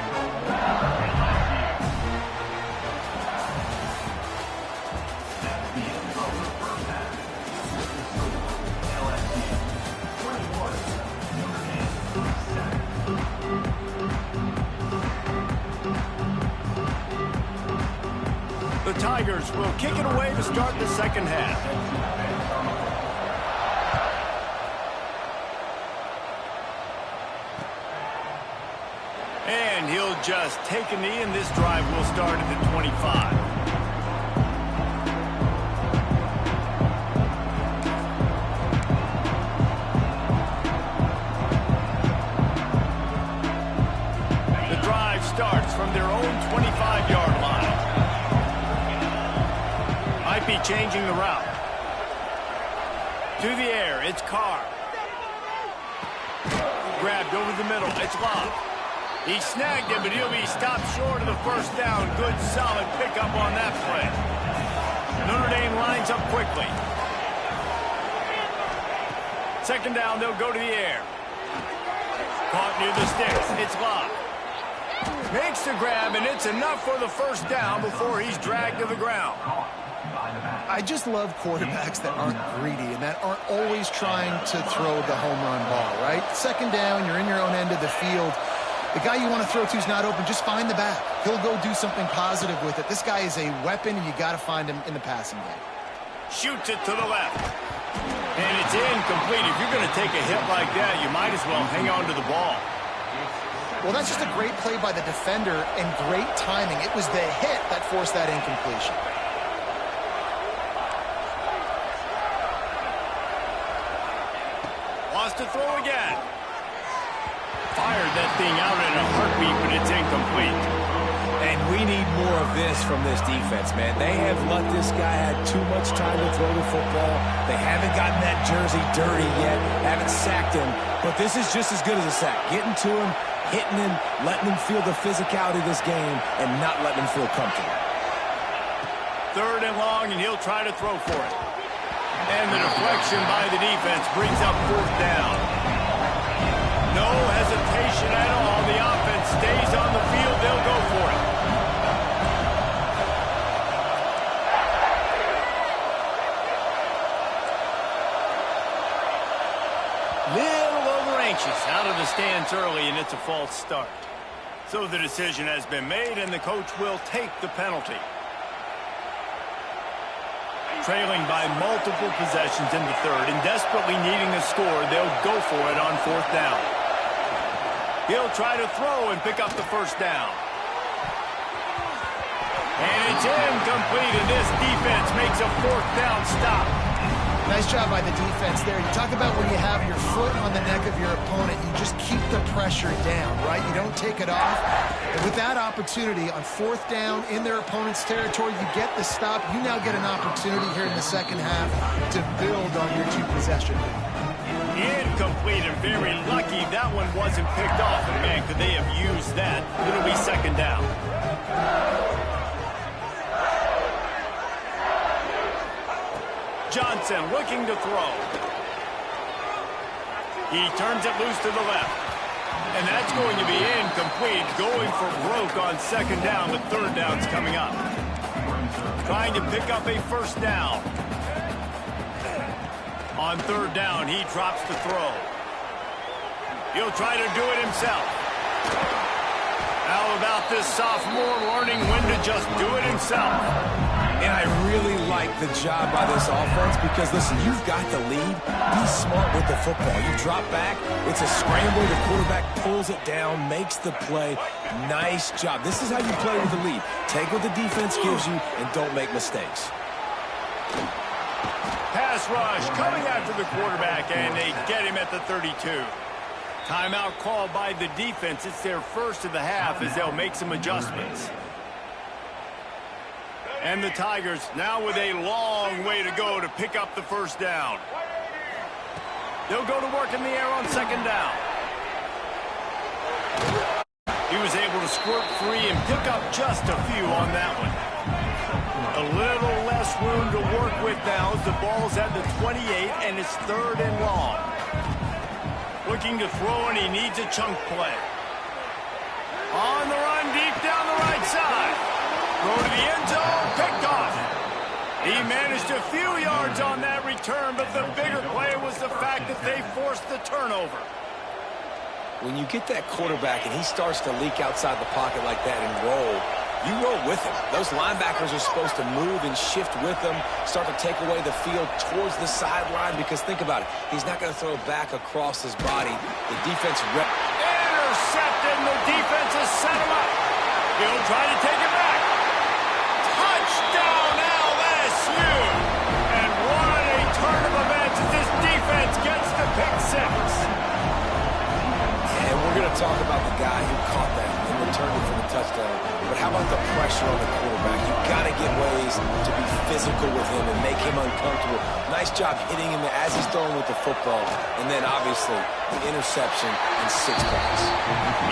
The Tigers will kick it away to start the second half. And he'll just take a knee, and this drive will start at the 25. The drive starts from their own 25-yard line. Might be changing the route. To the air, it's Carr. Grabbed over the middle, it's locked. He snagged it, but he'll be stopped short of the first down. Good, solid pickup on that play. Notre Dame lines up quickly. Second down, they'll go to the air. Caught near the sticks, it's locked. Makes the grab, and it's enough for the first down before he's dragged to the ground. I just love quarterbacks that aren't greedy and that aren't always trying to throw the home run ball, right? Second down, you're in your own end of the field. The guy you want to throw to is not open. Just find the back. He'll go do something positive with it. This guy is a weapon, and you got to find him in the passing game. Shoots it to the left. And it's incomplete. If you're going to take a hit like that, you might as well hang on to the ball. Well, that's just a great play by the defender and great timing. It was the hit that forced that incompletion. Wants to throw again. Fired that thing out in a heartbeat, but it's incomplete. And we need more of this from this defense, man. They have let this guy have too much time to throw the football. They haven't gotten that jersey dirty yet, haven't sacked him. But this is just as good as a sack. Getting to him, hitting him, letting him feel the physicality of this game, and not letting him feel comfortable. 3rd and long, and he'll try to throw for it. And the deflection by the defense brings up 4th down. No hesitation at all. The offense stays on the field. They'll go for it. Little over anxious out of the stands early, and it's a false start. So the decision has been made, and the coach will take the penalty. Trailing by multiple possessions in the 3rd and desperately needing a score, they'll go for it on 4th down. He'll try to throw and pick up the 1st down. And it's incomplete, and this defense makes a 4th down stop. Nice job by the defense there. You talk about when you have your foot on the neck of your opponent, you just keep the pressure down, right? You don't take it off. And with that opportunity on 4th down in their opponent's territory, you get the stop. You now get an opportunity here in the second half to build on your 2-possession lead. Incomplete, and very lucky that one wasn't picked off. And man, could they have used that? It'll be 2nd down. Johnson looking to throw. He turns it loose to the left. And that's going to be incomplete. Going for broke on 2nd down, with 3rd downs coming up. Trying to pick up a 1st down. On 3rd down, he drops the throw. He'll try to do it himself. How about this sophomore learning when to just do it himself? And I really like the job by this offense because, listen, you've got the lead. Be smart with the football. You drop back. It's a scramble. The quarterback pulls it down, makes the play. Nice job. This is how you play with the lead. Take what the defense gives you and don't make mistakes. Pass rush coming after the quarterback, and they get him at the 32. Timeout called by the defense. It's their 1st of the half as they'll make some adjustments. And the Tigers now with a long way to go to pick up the 1st down. They'll go to work in the air on 2nd down. He was able to squirt free and pick up just a few on that one. A little less room to work with now as the ball's at the 28 and it's 3rd and long. Looking to throw, and he needs a chunk play. On the run deep down the right side. Throw to the end zone, picked off. He managed a few yards on that return, but the bigger play was the fact that they forced the turnover. When you get that quarterback and he starts to leak outside the pocket like that and roll, you roll with him. Those linebackers are supposed to move and shift with him, start to take away the field towards the sideline, because think about it. He's not going to throw back across his body. The defense intercepted, and the defense has set him up. He'll try to take it back. Touchdown LSU! And what a turn of events as this defense gets the pick 6. And we're going to talk about the guy who caught that and returned it for the touchdown. But how about the pressure on the quarterback? You've got to get ways to be physical with him and make him uncomfortable. Nice job hitting him as he's throwing with the football. And then, obviously, the interception and 6 points.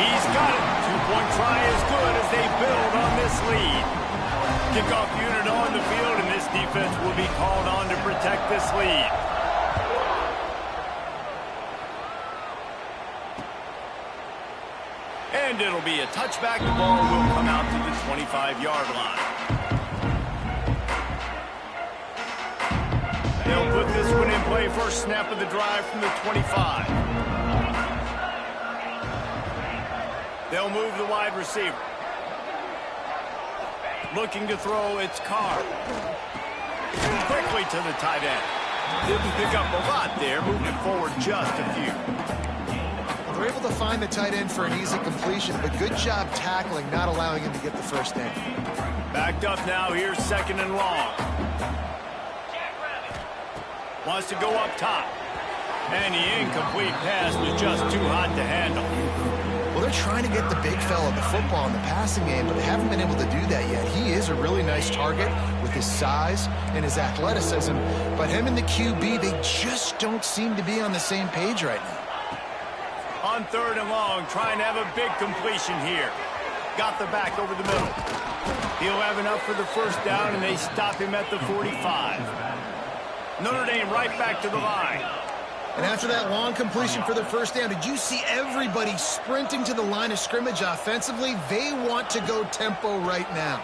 He's got it. 2-point try is good as they build on this lead. Kickoff unit on the field, and this defense will be called on to protect this lead. And it'll be a touchback. The ball will come out to the 25-yard line. They'll put this one in play. First snap of the drive from the 25. They'll move the wide receiver. Looking to throw, it's Carr. Quickly to the tight end. Didn't pick up a lot there, moved it forward just a few. They're able to find the tight end for an easy completion, but good job tackling, not allowing him to get the first down. Backed up now, here's 2nd and long. Wants to go up top. And the incomplete pass was just too hot to handle. Well, they're trying to get the big fella the football in the passing game, but they haven't been able to do that yet. He is a really nice target with his size and his athleticism, but him and the QB, they just don't seem to be on the same page right now. On 3rd and long, trying to have a big completion here. Got the back over the middle. He'll have enough for the first down, and they stop him at the 45. Notre Dame right back to the line. And after that long completion for the first down, did you see everybody sprinting to the line of scrimmage offensively? They want to go tempo right now.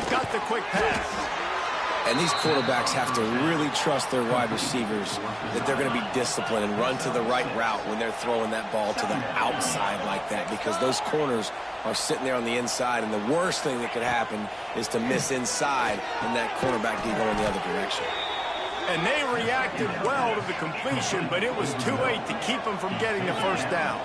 Got the quick pass. And these quarterbacks have to really trust their wide receivers that they're going to be disciplined and run to the right route when they're throwing that ball to the outside like that, because those corners are sitting there on the inside, and the worst thing that could happen is to miss inside and that cornerback be going the other direction. And they reacted well to the completion, but it was too late to keep them from getting the first down.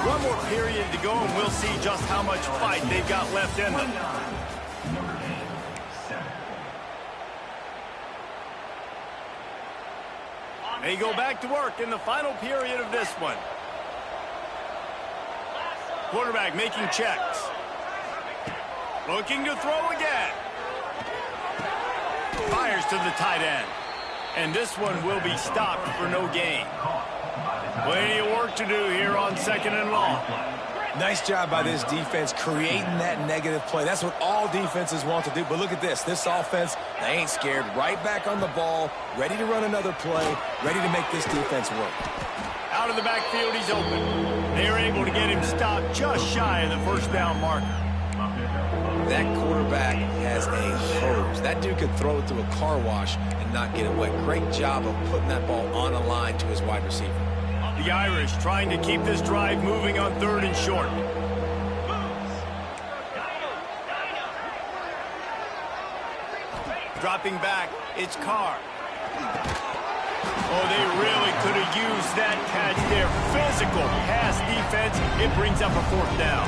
One more period to go, and we'll see just how much fight they've got left in them. They go back to work in the final period of this one. Quarterback making checks. Looking to throw again. Fires to the tight end. And this one will be stopped for no gain. Plenty of work to do here on 2nd and long. Nice job by this defense creating that negative play. That's what all defenses want to do. But look at this. This offense, they ain't scared. Right back on the ball, ready to run another play, ready to make this defense work. Out of the backfield, he's open. They were able to get him stopped just shy of the first down marker. That quarterback has a hose. That dude could throw it through a car wash and not get it wet. Great job of putting that ball on a line to his wide receiver. The Irish trying to keep this drive moving on 3rd and short. Dropping back, it's Carr. Oh, they really could have used that catch there. Physical pass defense. It brings up a 4th down.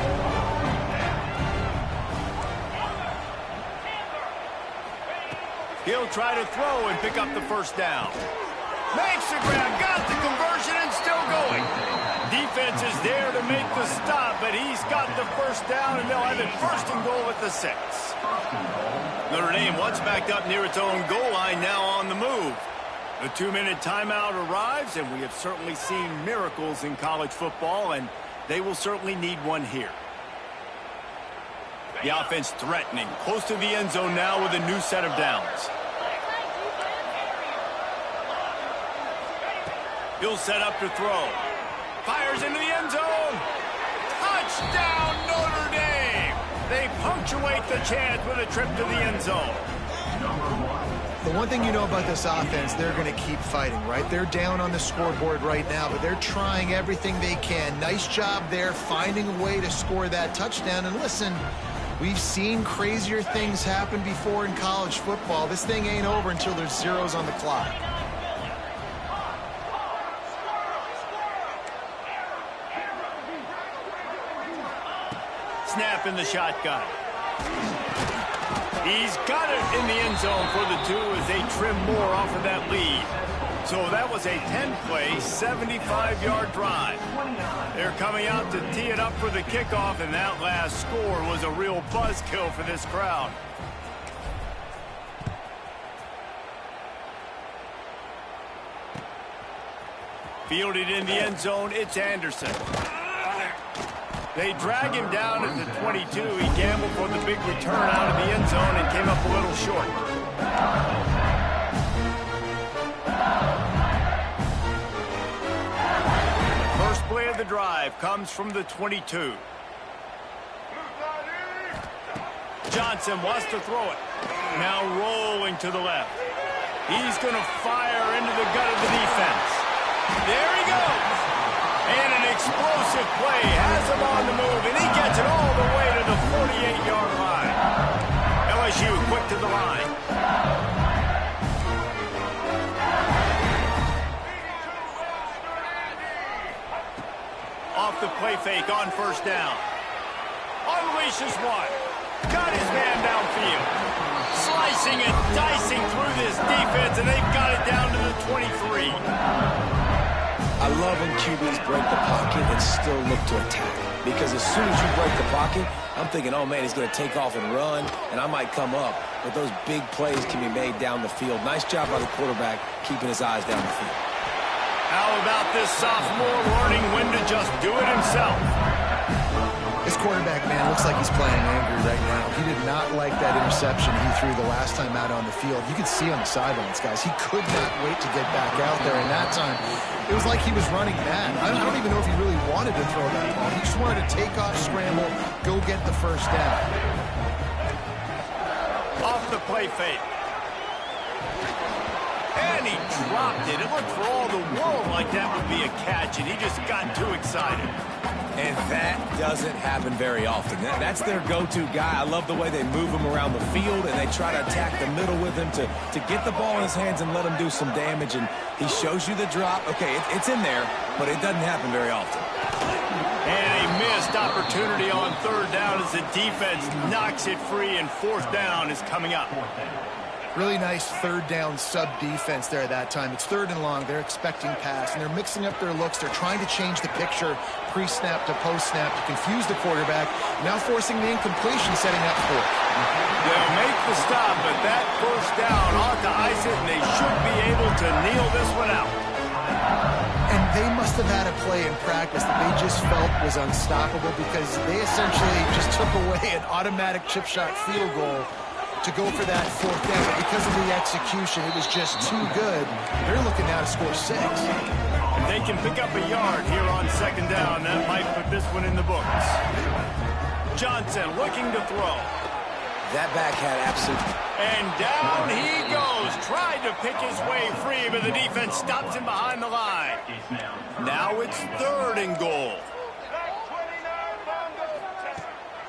He'll try to throw and pick up the first down. Makes the grab, got the conversion, and still going. Defense is there to make the stop, but he's got the first down, and they'll have it 1st and goal at the 6. Notre Dame once backed up near its own goal line, now on the move. The 2-minute timeout arrives, and we have certainly seen miracles in college football, and they will certainly need one here. The offense threatening, close to the end zone now with a new set of downs. He'll set up to throw. Fires into the end zone. Touchdown, Notre Dame! They punctuate the chance with a trip to the end zone. The one thing you know about this offense, they're going to keep fighting, right? They're down on the scoreboard right now, but they're trying everything they can. Nice job there, finding a way to score that touchdown. And listen, we've seen crazier things happen before in college football. This thing ain't over until there's zeros on the clock. Snap in the shotgun. He's got it in the end zone for the 2 as they trim more off of that lead. So that was a 10-play, 75-yard drive. They're coming out to tee it up for the kickoff, and that last score was a real buzzkill for this crowd. Fielded in the end zone, it's Anderson. They drag him down at the 22. He gambled for the big return out of the end zone and came up a little short. First play of the drive comes from the 22. Johnson wants to throw it. Now rolling to the left. He's going to fire into the gut of the defense. There he goes. And an explosive play has him on the move, and he gets it all the way to the 48-yard line. LSU quick to the line. the play fake on first down. Unleashes one. Got his man downfield. Slicing and dicing through this defense, and they've got it down to the 23. I love when QBs break the pocket and still look to attack. Because as soon as you break the pocket, I'm thinking, oh man, he's going to take off and run, and I might come up. But those big plays can be made down the field. Nice job by the quarterback keeping his eyes down the field. How about this sophomore learning when to just do it himself? This quarterback, man, looks like he's playing angry right now. He did not like that interception he threw the last time out on the field. You could see on the sidelines, guys. He could not wait to get back out there. And that time, it was like he was running mad. I don't even know if he really wanted to throw that ball. He just wanted to take off, scramble, go get the first down. Off the play fake. And he dropped it. It looked for all the world like that would be a catch, and he just got too excited. And that doesn't happen very often. That's their go-to guy. I love the way they move him around the field, and they try to attack the middle with him to get the ball in his hands and let him do some damage. And he shows you the drop. Okay, it's in there, but it doesn't happen very often. And a missed opportunity on third down as the defense knocks it free, and fourth down is coming up. Really nice third down sub-defense there that time. It's third and long. They're expecting pass, and they're mixing up their looks. They're trying to change the picture pre-snap to post-snap to confuse the quarterback, now forcing the incompletion, setting up fourth. They'll make the stop, but that first down ought to ice it, and they should be able to kneel this one out. And they must have had a play in practice that they just felt was unstoppable because they essentially just took away an automatic chip shot field goal to go for that fourth down. But because of the execution, it was just too good. They're looking now to score 6. If they can pick up a yard here on second down, that might put this one in the books. Johnson looking to throw. That back had absolute... And down he goes. Tried to pick his way free, but the defense stops him behind the line. Now it's third and goal.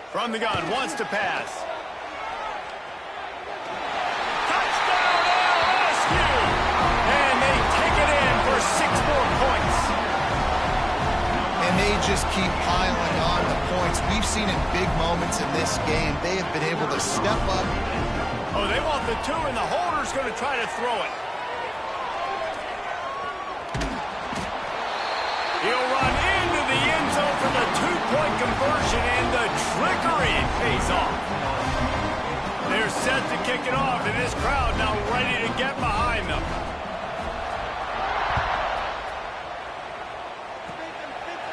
From the gun, wants to pass. They just keep piling on the points. We've seen in big moments in this game, they have been able to step up. Oh, they want the 2, and the holder's going to try to throw it. He'll run into the end zone for the 2-point conversion, and the trickery pays off. They're set to kick it off, and this crowd now ready to get behind them.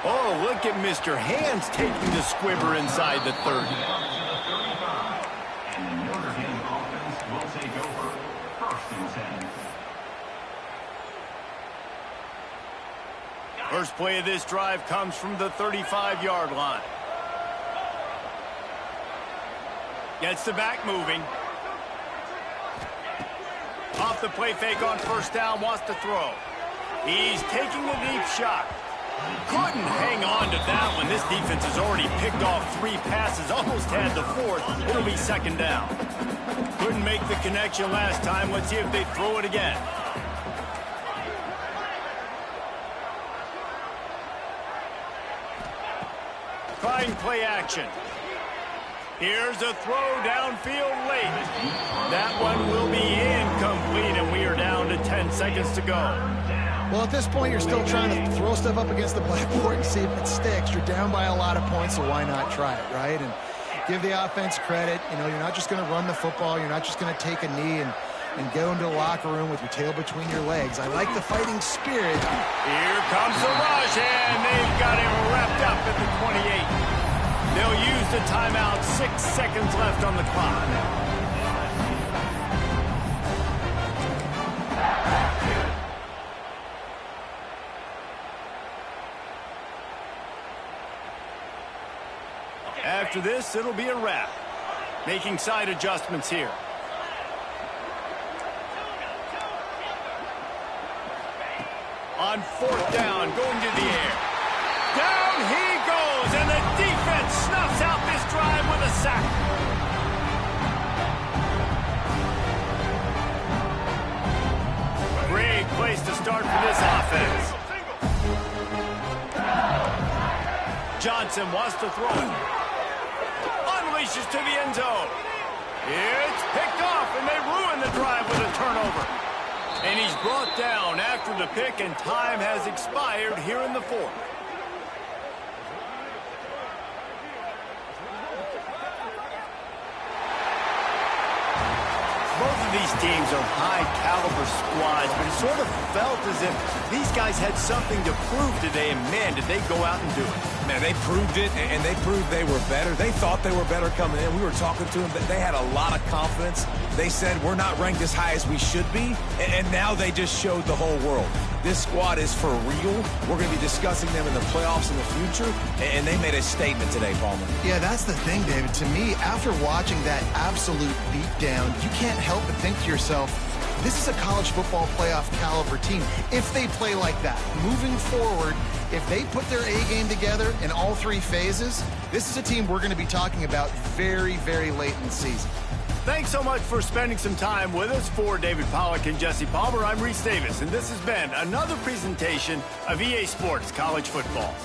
Oh, look at Mr. Hands taking the squibber inside the 30. And the Notre Dame offense will take over. First and 10. First play of this drive comes from the 35-yard line. Gets the back moving. Off the play fake on first down, wants to throw. He's taking the deep shot. Couldn't hang on to that one. This defense has already picked off 3 passes, almost had the 4th. It'll be second down. Couldn't make the connection last time. Let's see if they throw it again. Trying play action. Here's a throw downfield late. That one will be incomplete, and we are down to 10 seconds to go. Well, at this point, you're still trying to throw stuff up against the blackboard and see if it sticks. You're down by a lot of points, so why not try it, right? And give the offense credit. You know, you're not just going to run the football. You're not just going to take a knee and go into the locker room with your tail between your legs. I like the fighting spirit. Here comes the rush, and they've got him wrapped up at the 28. They'll use the timeout. 6 seconds left on the clock. After this, it'll be a wrap. Making side adjustments here. On fourth down, going to the air. Down he goes, and the defense snuffs out this drive with a sack. Great place to start for this offense. Johnson wants to throw it. Unleashes to the end zone. It's picked off, and they ruin the drive with a turnover. And he's brought down after the pick, and time has expired here in the fourth. Both of these teams are high-caliber squads, but it sort of felt as if these guys had something to prove today, and man, did they go out and do it. Man, they proved it, and they proved they were better. They thought they were better coming in. We were talking to them. They had a lot of confidence. They said, we're not ranked as high as we should be, and now they just showed the whole world. This squad is for real. We're going to be discussing them in the playoffs in the future, and they made a statement today, Palmer. Yeah, that's the thing, David. To me, after watching that absolute beatdown, you can't help but think to yourself, this is a college football playoff caliber team. If they play like that, moving forward, if they put their A game together in all three phases, this is a team we're going to be talking about very, very late in the season. Thanks so much for spending some time with us. For David Pollack and Jesse Palmer, I'm Reese Davis, and this has been another presentation of EA Sports College Football.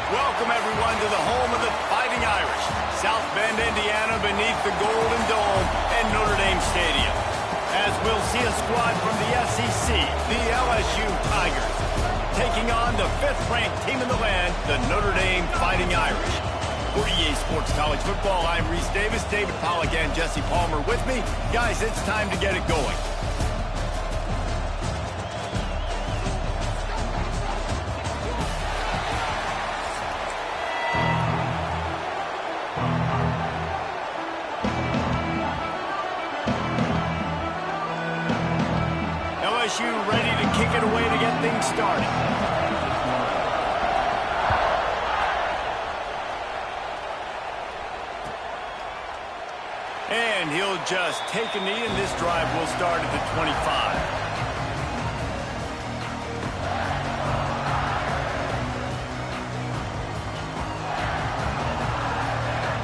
Welcome, everyone, to the home of the Fighting Irish, South Bend, Indiana, beneath the Golden Dome and Notre Dame Stadium. As we'll see a squad from the SEC, the LSU Tigers, taking on the 5th-ranked team in the land, the Notre Dame Fighting Irish. For EA Sports College Football, I'm Reese Davis, David Pollack, and Jesse Palmer with me. Guys, it's time to get it going. LSU ready to kick it away to get things started. And he'll just take a knee, and this drive will start at the 25.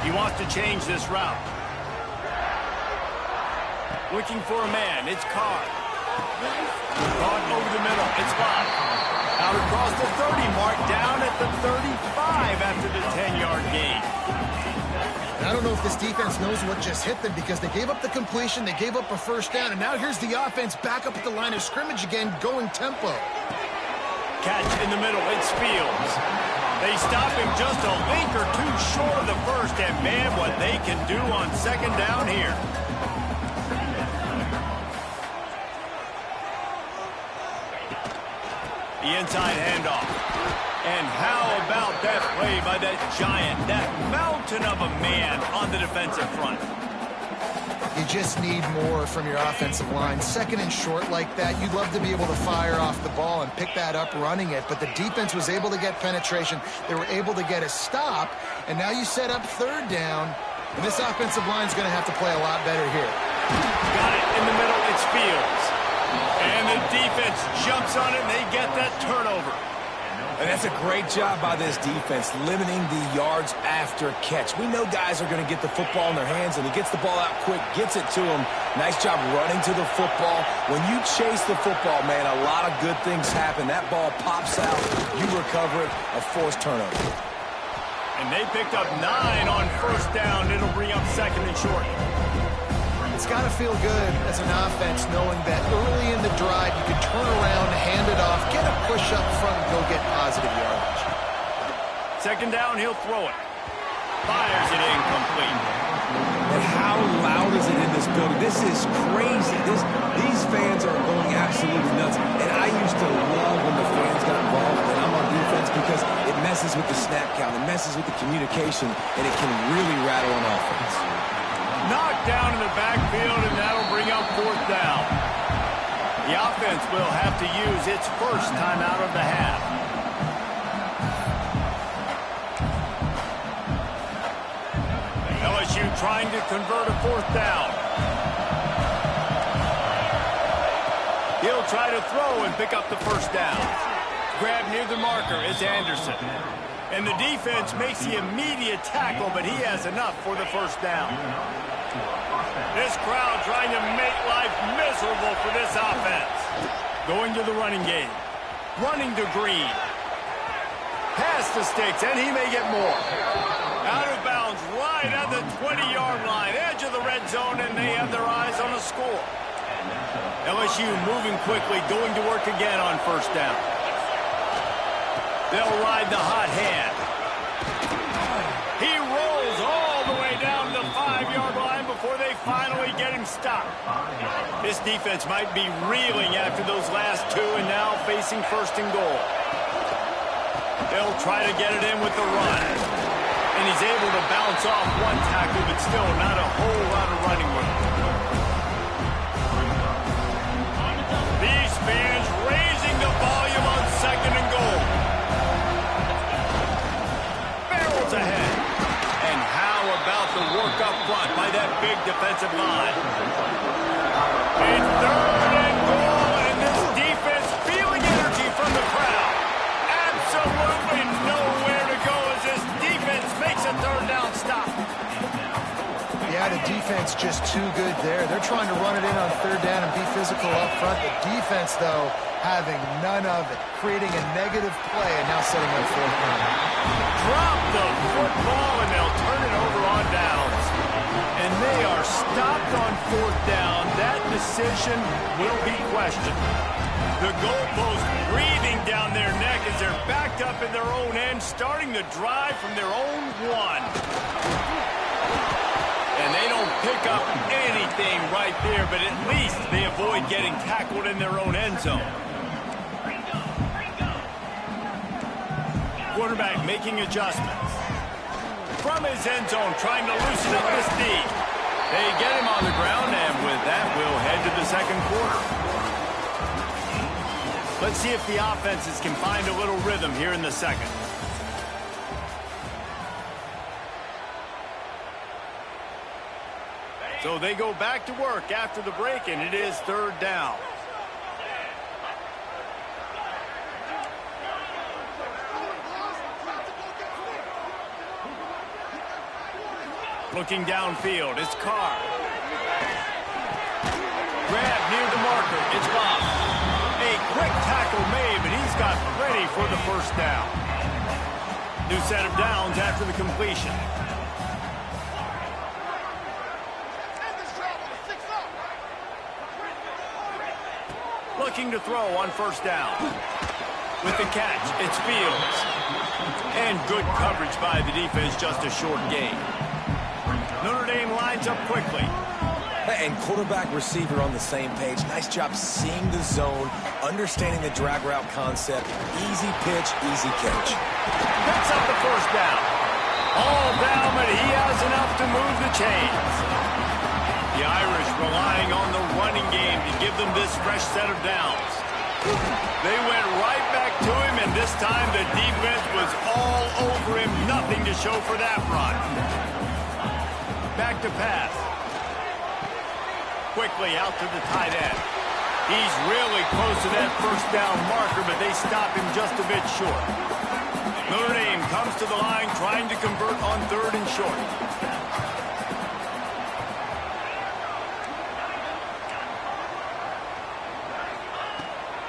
He wants to change this route. Looking for a man, it's Carr. Gone over the middle, it's Lott. Out across the 30 mark, down at the 35 after the 10-yard gain. I don't know if this defense knows what just hit them, because they gave up the completion, they gave up a first down, and now here's the offense back up at the line of scrimmage again, going tempo. Catch in the middle, it's Fields. They stop him just a link or two short of the first, and man, what they can do on second down here. The inside handoff. And how about that play by that giant, that mountain of a man on the defensive front? You just need more from your offensive line. Second and short like that, you'd love to be able to fire off the ball and pick that up running it, but the defense was able to get penetration. They were able to get a stop, and now you set up third down, and this offensive line is going to have to play a lot better here. Got it in the middle, it's Fields. And the defense jumps on it, and they get that turnover. And that's a great job by this defense, limiting the yards after catch. We know guys are going to get the football in their hands, and he gets the ball out quick, gets it to him. Nice job running to the football. When you chase the football, man, a lot of good things happen. That ball pops out, you recover it, a forced turnover. And they picked up 9 on first down. It'll bring up second and short. It's got to feel good as an offense knowing that early in the drive you can turn around, hand it off, get a push up front, and go get positive yardage. Second down, he'll throw it. Fires it incomplete. And how loud is it in this building? This is crazy. These fans are going absolutely nuts. And I used to love when the fans got involved, and I'm on defense, because it messes with the snap count, it messes with the communication, and it can really rattle an offense. Knocked down in the backfield, and that'll bring up fourth down. The offense will have to use its first time out of the half. LSU trying to convert a fourth down. He'll try to throw and pick up the first down. Grab near the marker is Anderson. And the defense makes the immediate tackle, but he has enough for the first down. This crowd trying to make life miserable for this offense. Going to the running game. Running to Green. Pass the sticks, and he may get more. Out of bounds, right at the 20-yard line, edge of the red zone, and they have their eyes on a score. LSU moving quickly, going to work again on first down. They'll ride the hot hand. He rolls all the way down the 5-yard line before they finally get him stopped. This defense might be reeling after those last two, and now facing first and goal. They'll try to get it in with the run. And he's able to bounce off one tackle, but still not a whole lot of running room. These fans raising the volume on second and goal. Barrels ahead. And how about the work up front by that big defensive line? It's third and goal, and this defense feeling energy from the crowd. Absolutely nowhere to go as this defense makes a third down stop. Yeah, the defense just too good there. They're trying to run it in on third down and be physical up front. The defense, though, having none of it, creating a negative play and now setting up fourth down. Drop the football, and they'll turn it over on downs. And they are stopped on fourth down. That decision will be questioned. The goalpost breathing down their neck as they're backed up in their own end, starting the drive from their own one. And they don't pick up anything right there, but at least they avoid getting tackled in their own end zone. Quarterback making adjustments. From his end zone, trying to loosen up this D. They get him on the ground, and with that, we'll head to the second quarter. Let's see if the offenses can find a little rhythm here in the second. So they go back to work after the break, and it is third down. Looking downfield, it's Carr. Grab near the marker, it's Bob. A quick tackle made, but he's got ready for the first down. New set of downs after the completion. Looking to throw on first down. With the catch, it's Fields. And good coverage by the defense, just a short gain. Notre Dame lines up quickly. And quarterback receiver on the same page. Nice job seeing the zone, understanding the drag route concept. Easy pitch, easy catch. Picks up the first down. All down, but he has enough to move the chains. The Irish relying on the running game to give them this fresh set of downs. They went right back to him, and this time the defense was all over him. Nothing to show for that run. Back to pass. Quickly out to the tight end. He's really close to that first down marker, but they stop him just a bit short. Notre Dame comes to the line trying to convert on third and short.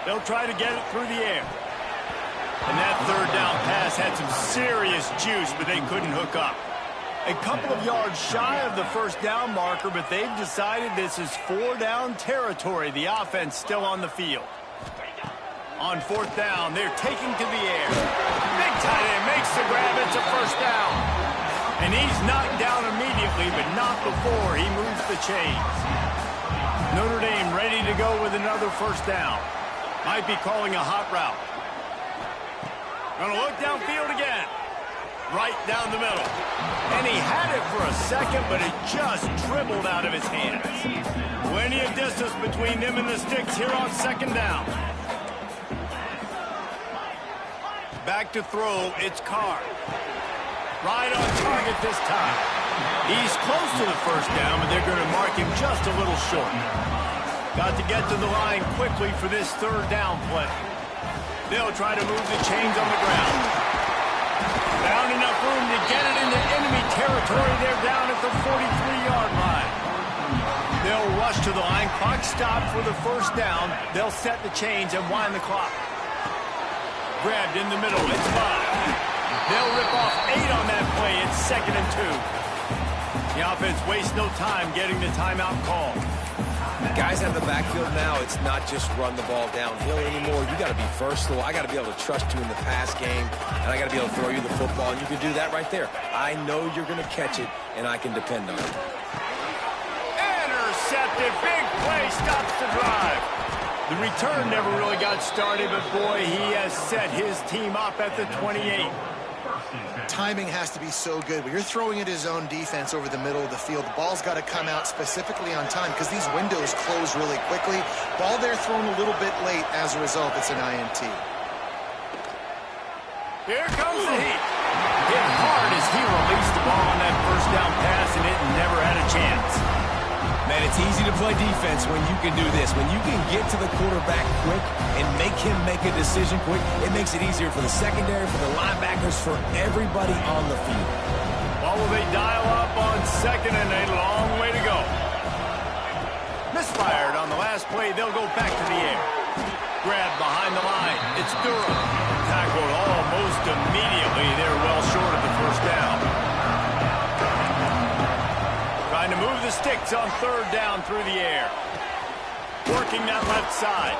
They'll try to get it through the air. And that third down pass had some serious juice, but they couldn't hook up. A couple of yards shy of the first down marker, but they've decided this is 4-down territory. The offense still on the field. On fourth down, they're taking to the air. Big tight end makes the grab. It's a first down. And he's knocked down immediately, but not before he moves the chains. Notre Dame ready to go with another first down. Might be calling a hot route. Gonna look downfield again. Right down the middle. And he had it for a second, but it just dribbled out of his hands. Plenty of distance between them and the sticks here on second down. Back to throw, it's Carr. Right on target this time. He's close to the first down, but they're going to mark him just a little short. Got to get to the line quickly for this third down play. They'll try to move the chains on the ground. Found enough room to get it into enemy territory. They're down at the 43-yard line. They'll rush to the line. Clock stopped for the first down. They'll set the chains and wind the clock. Grabbed in the middle. It's 5. They'll rip off 8 on that play. It's 2nd and 2. The offense wastes no time getting the timeout call. Guys out of the backfield now, it's not just run the ball downhill anymore. You got to be versatile. I got to be able to trust you in the pass game, and I got to be able to throw you the football, and you can do that right there. I know you're going to catch it, and I can depend on it. Intercepted. Big play stops the drive. The return never really got started, but boy, he has set his team up at the 28. Timing has to be so good. When you're throwing at his own defense over the middle of the field, the ball's got to come out specifically on time because these windows close really quickly. Ball there thrown a little bit late. As a result, it's an INT. Here comes the heat. Hit hard as he released the ball on that first down pass, and it never had a chance. Man, it's easy to play defense when you can do this. When you can get to the quarterback quick and make him make a decision quick, it makes it easier for the secondary, for the linebackers, for everybody on the field. Well, will they dial up on second and a long way to go? Misfired on the last play. They'll go back to the air. Grab behind the line. It's Durham. Tackled almost immediately. They're well short of the first down. Trying to move the sticks on third down through the air. Working that left side.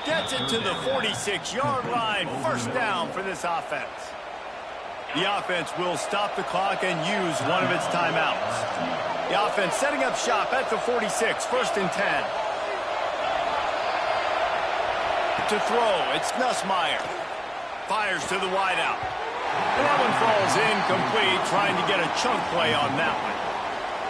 Gets it to the 46-yard line. First down for this offense. The offense will stop the clock and use one of its timeouts. The offense setting up shop at the 46. 1st and 10. To throw, it's Nussmeier. Fires to the wideout. And that one falls incomplete, trying to get a chunk play on that one.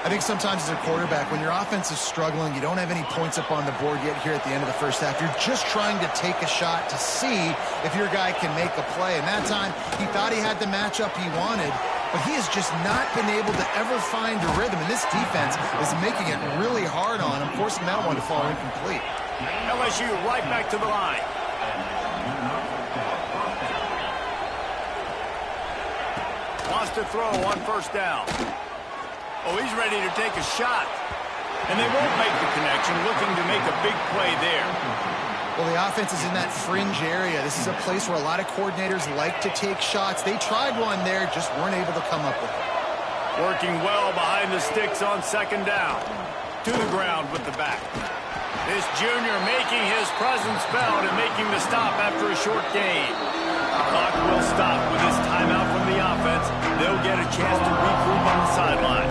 I think sometimes as a quarterback, when your offense is struggling, you don't have any points up on the board yet here at the end of the first half. You're just trying to take a shot to see if your guy can make a play. And that time, he thought he had the matchup he wanted, but he has just not been able to ever find a rhythm. And this defense is making it really hard on him, forcing that one to fall incomplete. LSU right back to the line. Wants to throw on first down. Oh, he's ready to take a shot. And they won't make the connection, looking to make a big play there. Well, the offense is in that fringe area. This is a place where a lot of coordinators like to take shots. They tried one there, just weren't able to come up with it. Working well behind the sticks on second down. To the ground with the back. This junior making his presence felt and making the stop after a short gain. Clock will stop with this timeout from the offense. They'll get a chance to regroup on the sideline.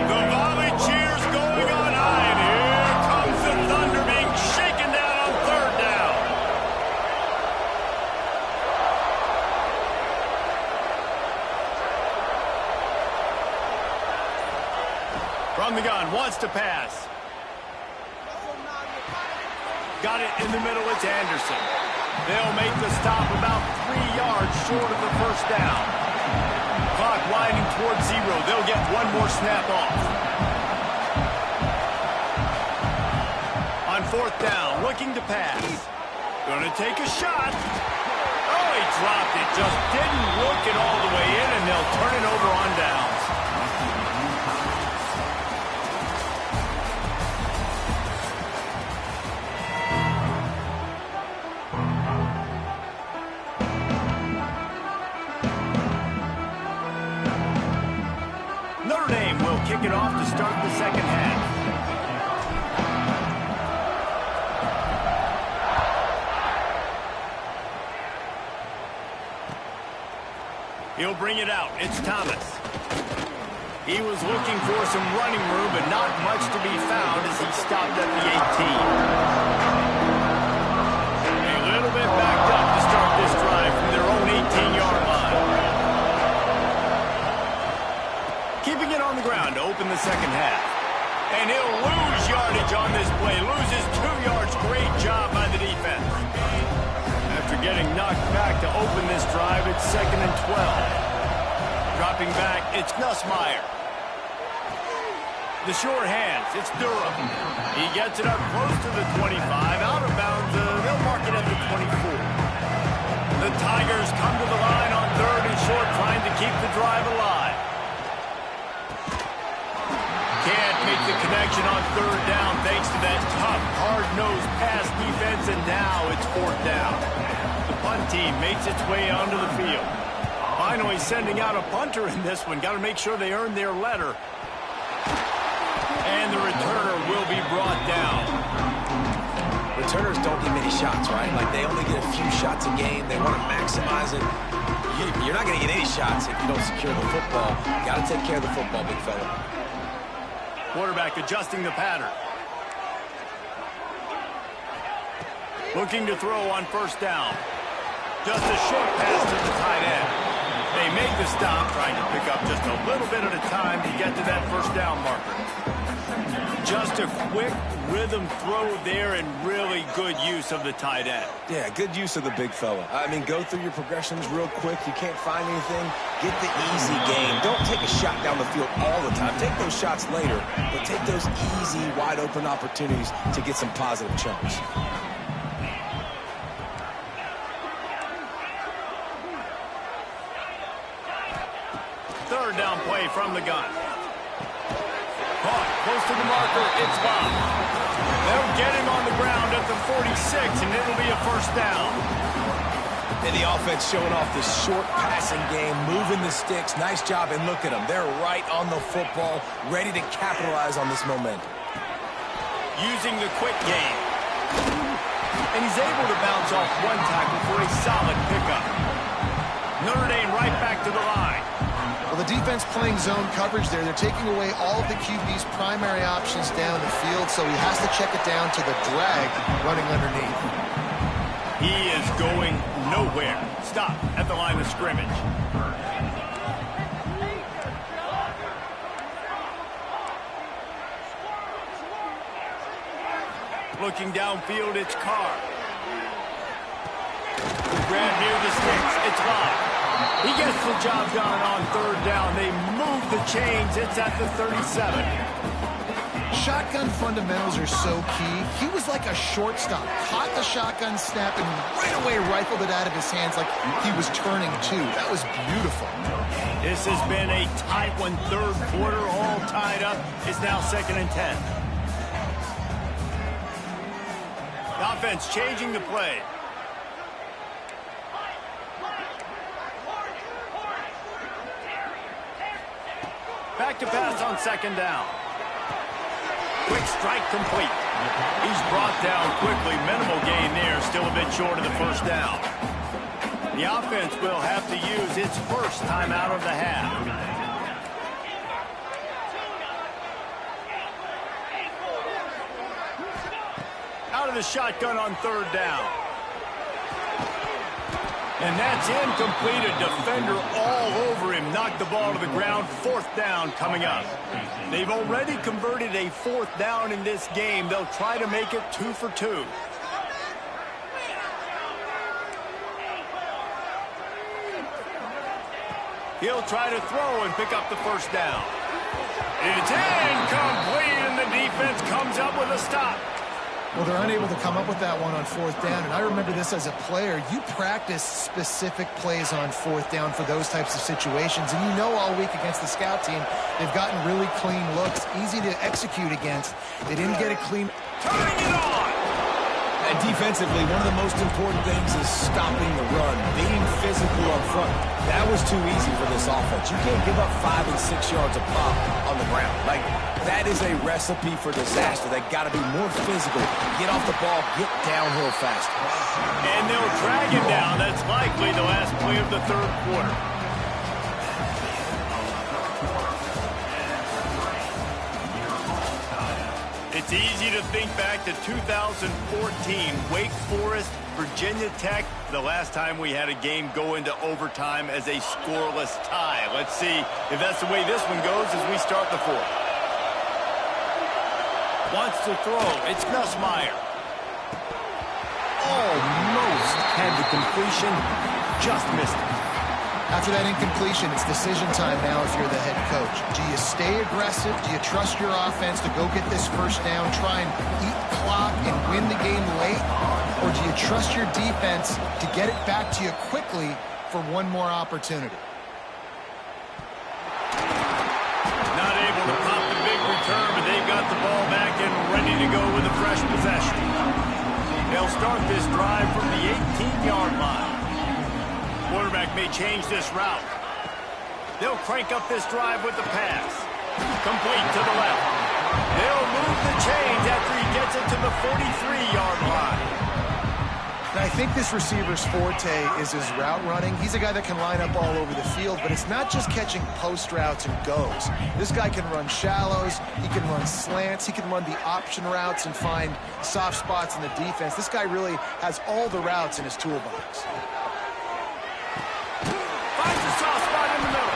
The volley cheers going on high, and here comes the Thunder being shaken down on third down. From the gun, wants to pass. Got it in the middle, it's Anderson. They'll make the stop about 3 yards short of the first down. Clock winding towards 0. They'll get one more snap off. On fourth down, looking to pass. Gonna take a shot. Oh, he dropped it. Just didn't look it all the way in, and they'll turn it over on downs. kick it off to start the second half. He'll bring it out. It's Thomas. He was looking for some running room, but not much to be found as he stopped at the 18. A little bit backed up to start this drive from their own 18-yard line. Keeping it on the ground to open the second half. And he'll lose yardage on this play. Loses 2 yards. Great job by the defense. After getting knocked back to open this drive, it's 2nd and 12. Dropping back, it's Nussmeier. The short hands, it's Durham. He gets it up close to the 25, out of bounds. They'll mark it at the 24. The Tigers come to the line on 3rd and short, trying to keep the drive alive. Can't make the connection on 3rd down thanks to that tough, hard-nosed pass defense, and now it's 4th down. The punt team makes its way onto the field. Finally sending out a punter in this one. Got to make sure they earn their letter. And the returner will be brought down. Returners don't get many shots, right? Like, they only get a few shots a game. They want to maximize it. You're not going to get any shots if you don't secure the football. Got to take care of the football, big fella. Quarterback adjusting the pattern. Looking to throw on 1st down. Just a short pass to the tight end. They make the stop, trying to pick up just a little bit at a time to get to that 1st down marker. Just a quick rhythm throw there and really good use of the tight end. Yeah, good use of the big fella. I mean, go through your progressions real quick. You can't find anything. Get the easy game. Don't take a shot down the field all the time. Take those shots later, but take those easy, wide-open opportunities to get some positive chunks. 3rd down play from the gun. Caught close to the marker. It's Bob. They'll get him on the ground at the 46, and it'll be a 1st down. And the offense showing off this short passing game, moving the sticks. Nice job, and look at them. They're right on the football, ready to capitalize on this momentum. Using the quick game. And he's able to bounce off 1 tackle for a solid pickup. Notre Dame right back to the line. Well, the defense playing zone coverage there. They're taking away all of the QB's primary options down the field, so he has to check it down to the drag running underneath. He is going nowhere. Stop at the line of scrimmage. Looking downfield, it's Carr. Grab near the sticks. It's Locke. He gets the job done on 3rd down. They move the chains. It's at the 37. Shotgun fundamentals are so key. He was like a shortstop. Caught the shotgun snap and right away rifled it out of his hands like he was turning 2. That was beautiful. This has been a tight one. 3rd quarter, all tied up. It's now 2nd and 10. The offense changing the play. Back to pass on 2nd down. Quick strike complete. He's brought down quickly. Minimal gain there. Still a bit short of the 1st down. The offense will have to use its 1st timeout of the half. Out of the shotgun on 3rd down. And that's incomplete. A defender all over him. Knocked the ball to the ground. 4th down coming up. They've already converted a 4th down in this game. They'll try to make it 2 for 2. He'll try to throw and pick up the 1st down. It's incomplete, and the defense comes up with a stop. Well, they're unable to come up with that one on 4th down, and I remember this as a player. You practice specific plays on 4th down for those types of situations, and you know all week against the scout team, they've gotten really clean looks, easy to execute against. They didn't get a clean... Turning it on! And defensively, one of the most important things is stopping the run, being physical up front. That was too easy for this offense. You can't give up 5 and 6 yards a pop on the ground. Like, that is a recipe for disaster. They got to be more physical, get off the ball, get downhill faster. And they'll drag him down. That's likely the last play of the third quarter. It's easy to think back to 2014, Wake Forest, Virginia Tech, the last time we had a game go into overtime as a scoreless tie. Let's see if that's the way this one goes as we start the fourth. Wants to throw. It's Nussmeier. Almost had the completion, just missed it. After that incompletion, it's decision time now if you're the head coach. Do you stay aggressive? Do you trust your offense to go get this first down, try and eat clock and win the game late? Or do you trust your defense to get it back to you quickly for one more opportunity? Not able to pop the big return, but they've got the ball back and ready to go with a fresh possession. They'll start this drive from the 18-yard line. Quarterback may change this route. They'll crank up this drive with the pass. Complete to the left. They'll move the chains after he gets it to the 43-yard line. And I think this receiver's forte is his route running. He's a guy that can line up all over the field, but it's not just catching post routes and goes. This guy can run shallows, he can run slants, he can run the option routes and find soft spots in the defense. This guy really has all the routes in his toolbox. Finds a soft spot in the middle.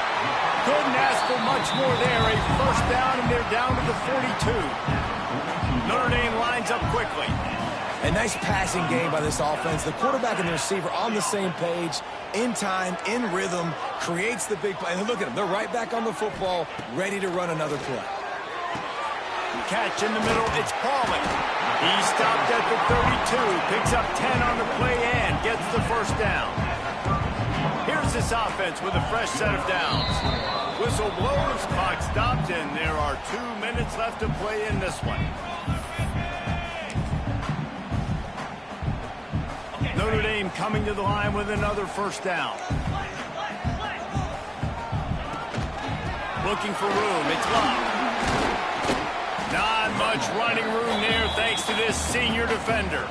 Couldn't ask for much more there. A first down, and they're down to the 42. Notre Dame lines up quickly. A nice passing game by this offense. The quarterback and the receiver on the same page, in time, in rhythm, creates the big play. And look at them. They're right back on the football, ready to run another play. Catch in the middle. It's Pauling. He stopped at the 32, picks up 10 on the play and gets the first down. Here's this offense with a fresh set of downs. Whistle blows, clock stopped, and there are 2 minutes left to play in this one. Notre Dame coming to the line with another first down. Looking for room. It's locked. Not much running room there thanks to this senior defender.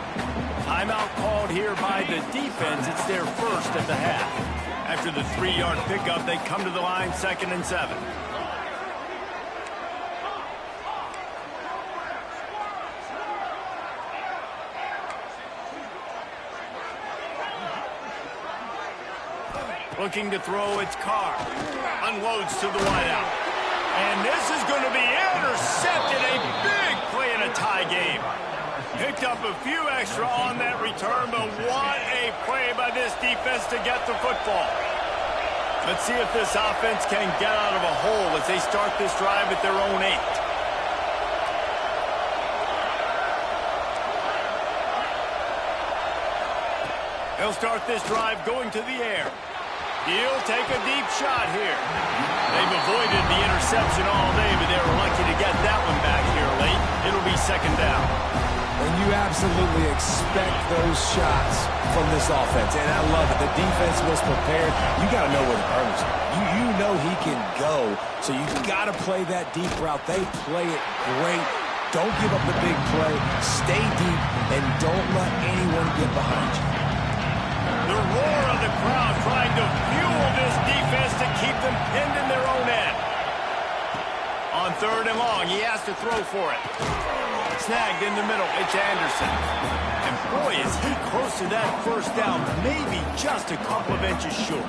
Timeout called here by the defense. It's their first at the half. After the 3-yard pickup, they come to the line 2nd and 7. Looking to throw, it's Carr. Unloads to the wideout. And this is going to be intercepted. A big play in a tie game. Picked up a few extra on that return, but what a play by this defense to get the football. Let's see if this offense can get out of a hole as they start this drive at their own 8. They'll start this drive going to the air. He'll take a deep shot here. They've avoided the interception all day, but they were lucky to get that one back here late. It'll be 2nd down. And you absolutely expect those shots from this offense. And I love it. The defense was prepared. You got to know where the earners are. You know he can go, so you got to play that deep route. They play it great. Don't give up the big play. Stay deep, and don't let anyone get behind you. The roar of the crowd trying to fuel this defense to keep them pinned in their own end. On 3rd and long, he has to throw for it. Snagged in the middle, it's Anderson. And boy, is he close to that first down, maybe just a couple of inches short.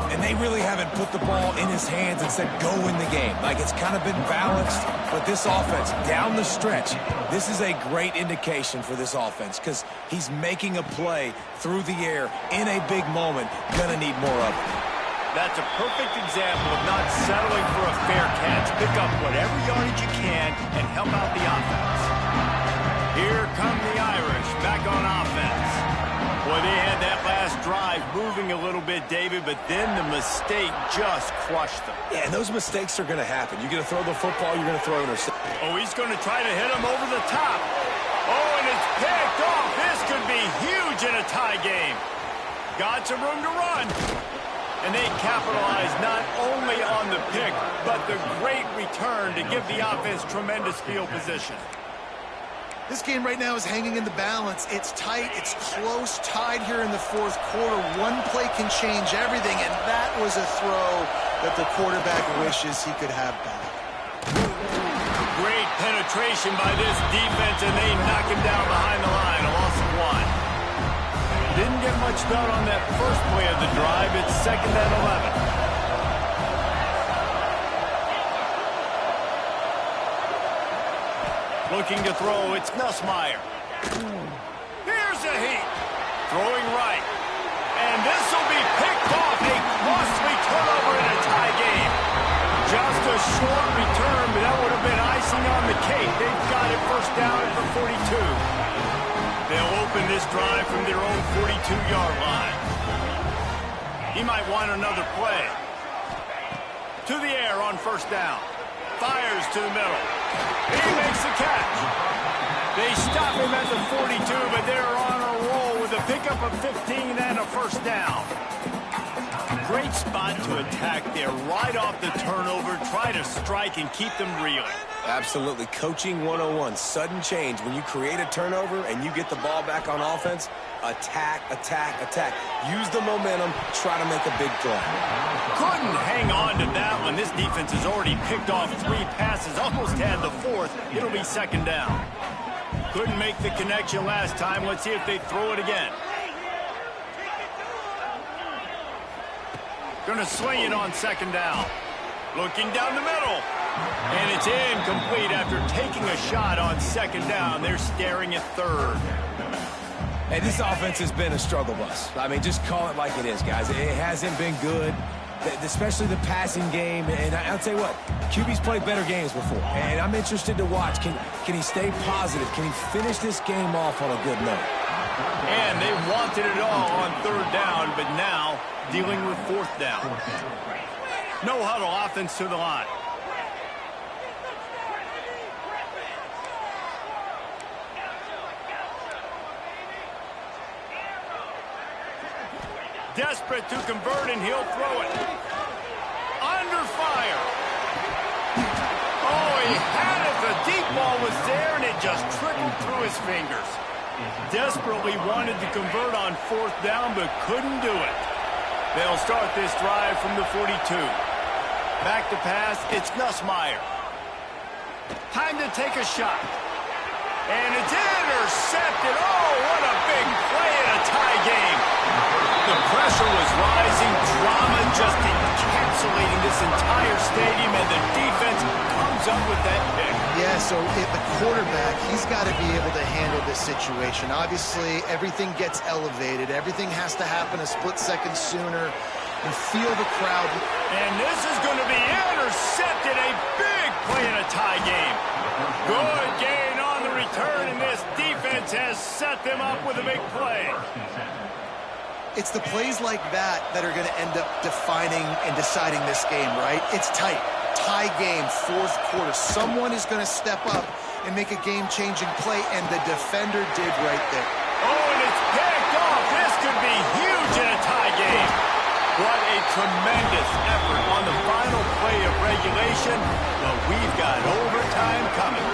And they really haven't put the ball in his hands and said, go win the game. Like, it's kind of been balanced, but this offense, down the stretch, this is a great indication for this offense because he's making a play through the air in a big moment. Gonna need more of it. That's a perfect example of not settling for a fair catch. Pick up whatever yardage you can and help out the offense. Here come the Irish back on offense. Boy, they had that last drive moving a little bit, David, but then the mistake just crushed them. Yeah, and those mistakes are going to happen. You're going to throw the football, you're going to throw an interception. Oh, he's going to try to hit him over the top. Oh, and it's picked off. This could be huge in a tie game. Got some room to run. And they capitalize not only on the pick, but the great return to give the offense tremendous field position. This game right now is hanging in the balance. It's tight, it's close, tied here in the fourth quarter. One play can change everything, and that was a throw that the quarterback wishes he could have back. Great penetration by this defense, and they knock him down behind the line. A loss of 1. Didn't get much done on that first play of the drive. It's 2nd and 11. Looking to throw, it's Nussmeier. Here's a heat. Throwing right. And this will be picked off. A costly turnover in a tie game. Just a short return, but that would have been icing on the cake. They've got it first down at the 42. They'll open this drive from their own 42-yard line. He might want another play. To the air on first down. Fires to the middle. He makes the catch. They stop him at the 42, but they're on a roll with a pickup of 15 and a first down. Great spot to attack there. Right off the turnover, try to strike and keep them reeling. Absolutely. Coaching 101. Sudden change. When you create a turnover and you get the ball back on offense, attack, attack, attack. Use the momentum. Try to make a big play. Couldn't hang on to that one. This defense has already picked off 3 passes. Almost had the 4th. It'll be 2nd down. Couldn't make the connection last time. Let's see if they throw it again. Gonna sling it on 2nd down. Looking down the middle. And it's incomplete after taking a shot on 2nd down. They're staring at 3rd. Hey, this offense has been a struggle bus. I mean, just call it like it is, guys. It hasn't been good, especially the passing game. And I'll tell you what, QB's played better games before. And I'm interested to watch. Can he stay positive? Can he finish this game off on a good note? And they wanted it all on 3rd down, but now dealing with 4th down. No huddle, offense to the line. Desperate to convert, and he'll throw it. Under fire. Oh, he had it. The deep ball was there, and it just trickled through his fingers. Desperately wanted to convert on 4th down, but couldn't do it. They'll start this drive from the 42. Back to pass, it's Nussmeier. Time to take a shot. And it's intercepted. Oh, what a big play in a tie game. The pressure was rising. Drama just encapsulating this entire stadium, and the defense comes up with that pick. Yeah, so the quarterback, he's got to be able to handle this situation. Obviously, everything gets elevated. Everything has to happen a split second sooner. And feel the crowd. And this is going to be intercepted. A big play in a tie game. Good gain on the return, and this defense has set them up with a big play. It's the plays like that that are going to end up defining and deciding this game, right? It's tight. Tie game, 4th quarter. Someone is going to step up and make a game-changing play, and the defender did right there. Oh, and it's picked off. This could be huge in a tie game. What a tremendous effort on the final play of regulation, but we've got overtime coming.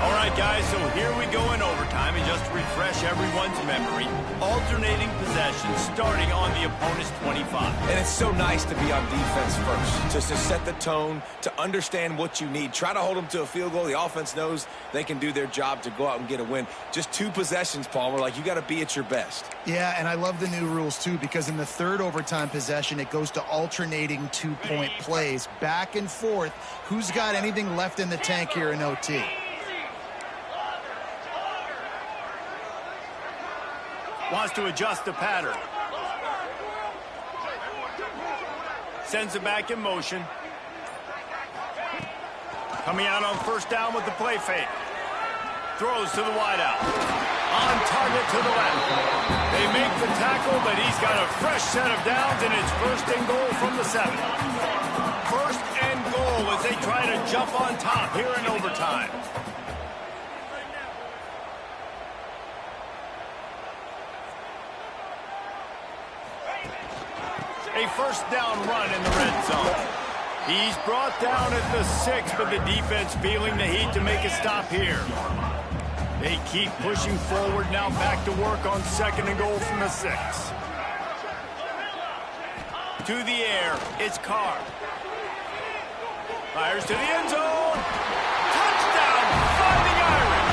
All right, guys, so here we go in overtime, and just to refresh everyone's memory, alternating possessions starting on the opponent's 25. And it's so nice to be on defense first, just to set the tone, to understand what you need. Try to hold them to a field goal. The offense knows they can do their job to go out and get a win. Just 2 possessions, Palmer, like you got to be at your best. Yeah, and I love the new rules, too, because in the 3rd overtime possession, it goes to alternating 2-point plays, back and forth. Who's got anything left in the tank here in OT? Wants to adjust the pattern. Sends it back in motion. Coming out on first down with the play fake. Throws to the wideout. On target to the left. They make the the tackle, but he's got a fresh set of downs, and it's first and goal from the 7. First and goal as they try to jump on top here in overtime. A first down run in the red zone. He's brought down at the 6, but the defense feeling the heat to make a stop here. They keep pushing forward, now back to work on second and goal from the 6. To the air, it's Carr. Fires to the end zone. Touchdown, Fighting Irish.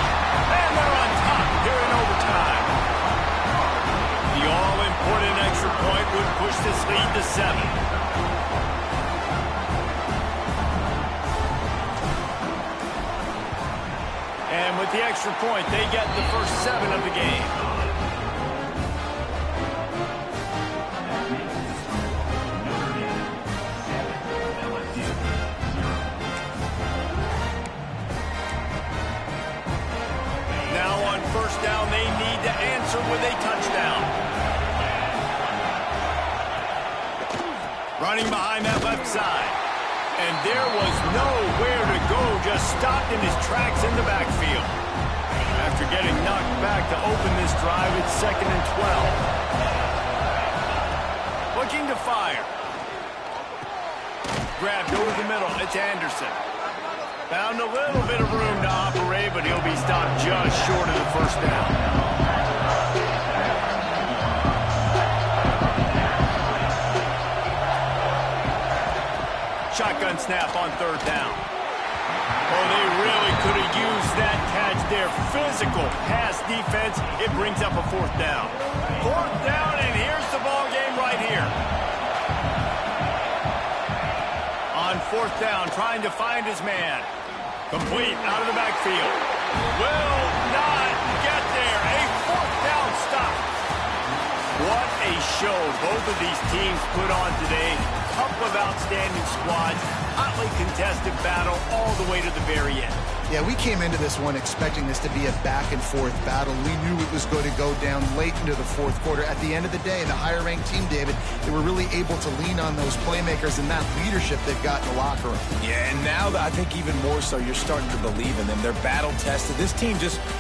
And they're on top here in overtime. The all-important extra point would push this lead to 7. And with the extra point, they get the first 7 of the game. Now on first down, they need to answer with a touchdown. Running behind that left side. And there was nowhere to go, just stopped in his tracks in the backfield. After getting knocked back to open this drive, it's second and 12. Looking to fire. Grabbed over the middle, it's Anderson. Found a little bit of room to operate, but he'll be stopped just short of the first down. Shotgun snap on third down. Oh, they really could have used that catch there. Physical pass defense. It brings up a fourth down. Fourth down, and here's the ball game right here. On fourth down, trying to find his man. Complete out of the backfield. Will not get there. A fourth down stop. What a show both of these teams put on today. Couple of outstanding squads, hotly contested battle all the way to the very end. Yeah, we came into this one expecting this to be a back-and-forth battle. We knew it was going to go down late into the fourth quarter. At the end of the day, the higher-ranked team, David, they were really able to lean on those playmakers and that leadership they've got in the locker room. Yeah, and now I think even more so, you're starting to believe in them. They're battle-tested. This team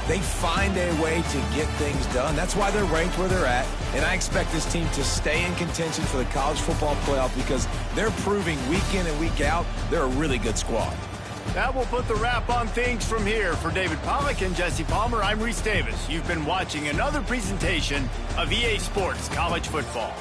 they find a way to get things done. That's why they're ranked where they're at. And I expect this team to stay in contention for the college football playoff because they're proving week in and week out they're a really good squad. That will put the wrap on things from here. For David Pollack and Jesse Palmer, I'm Reese Davis. You've been watching another presentation of EA Sports College Football.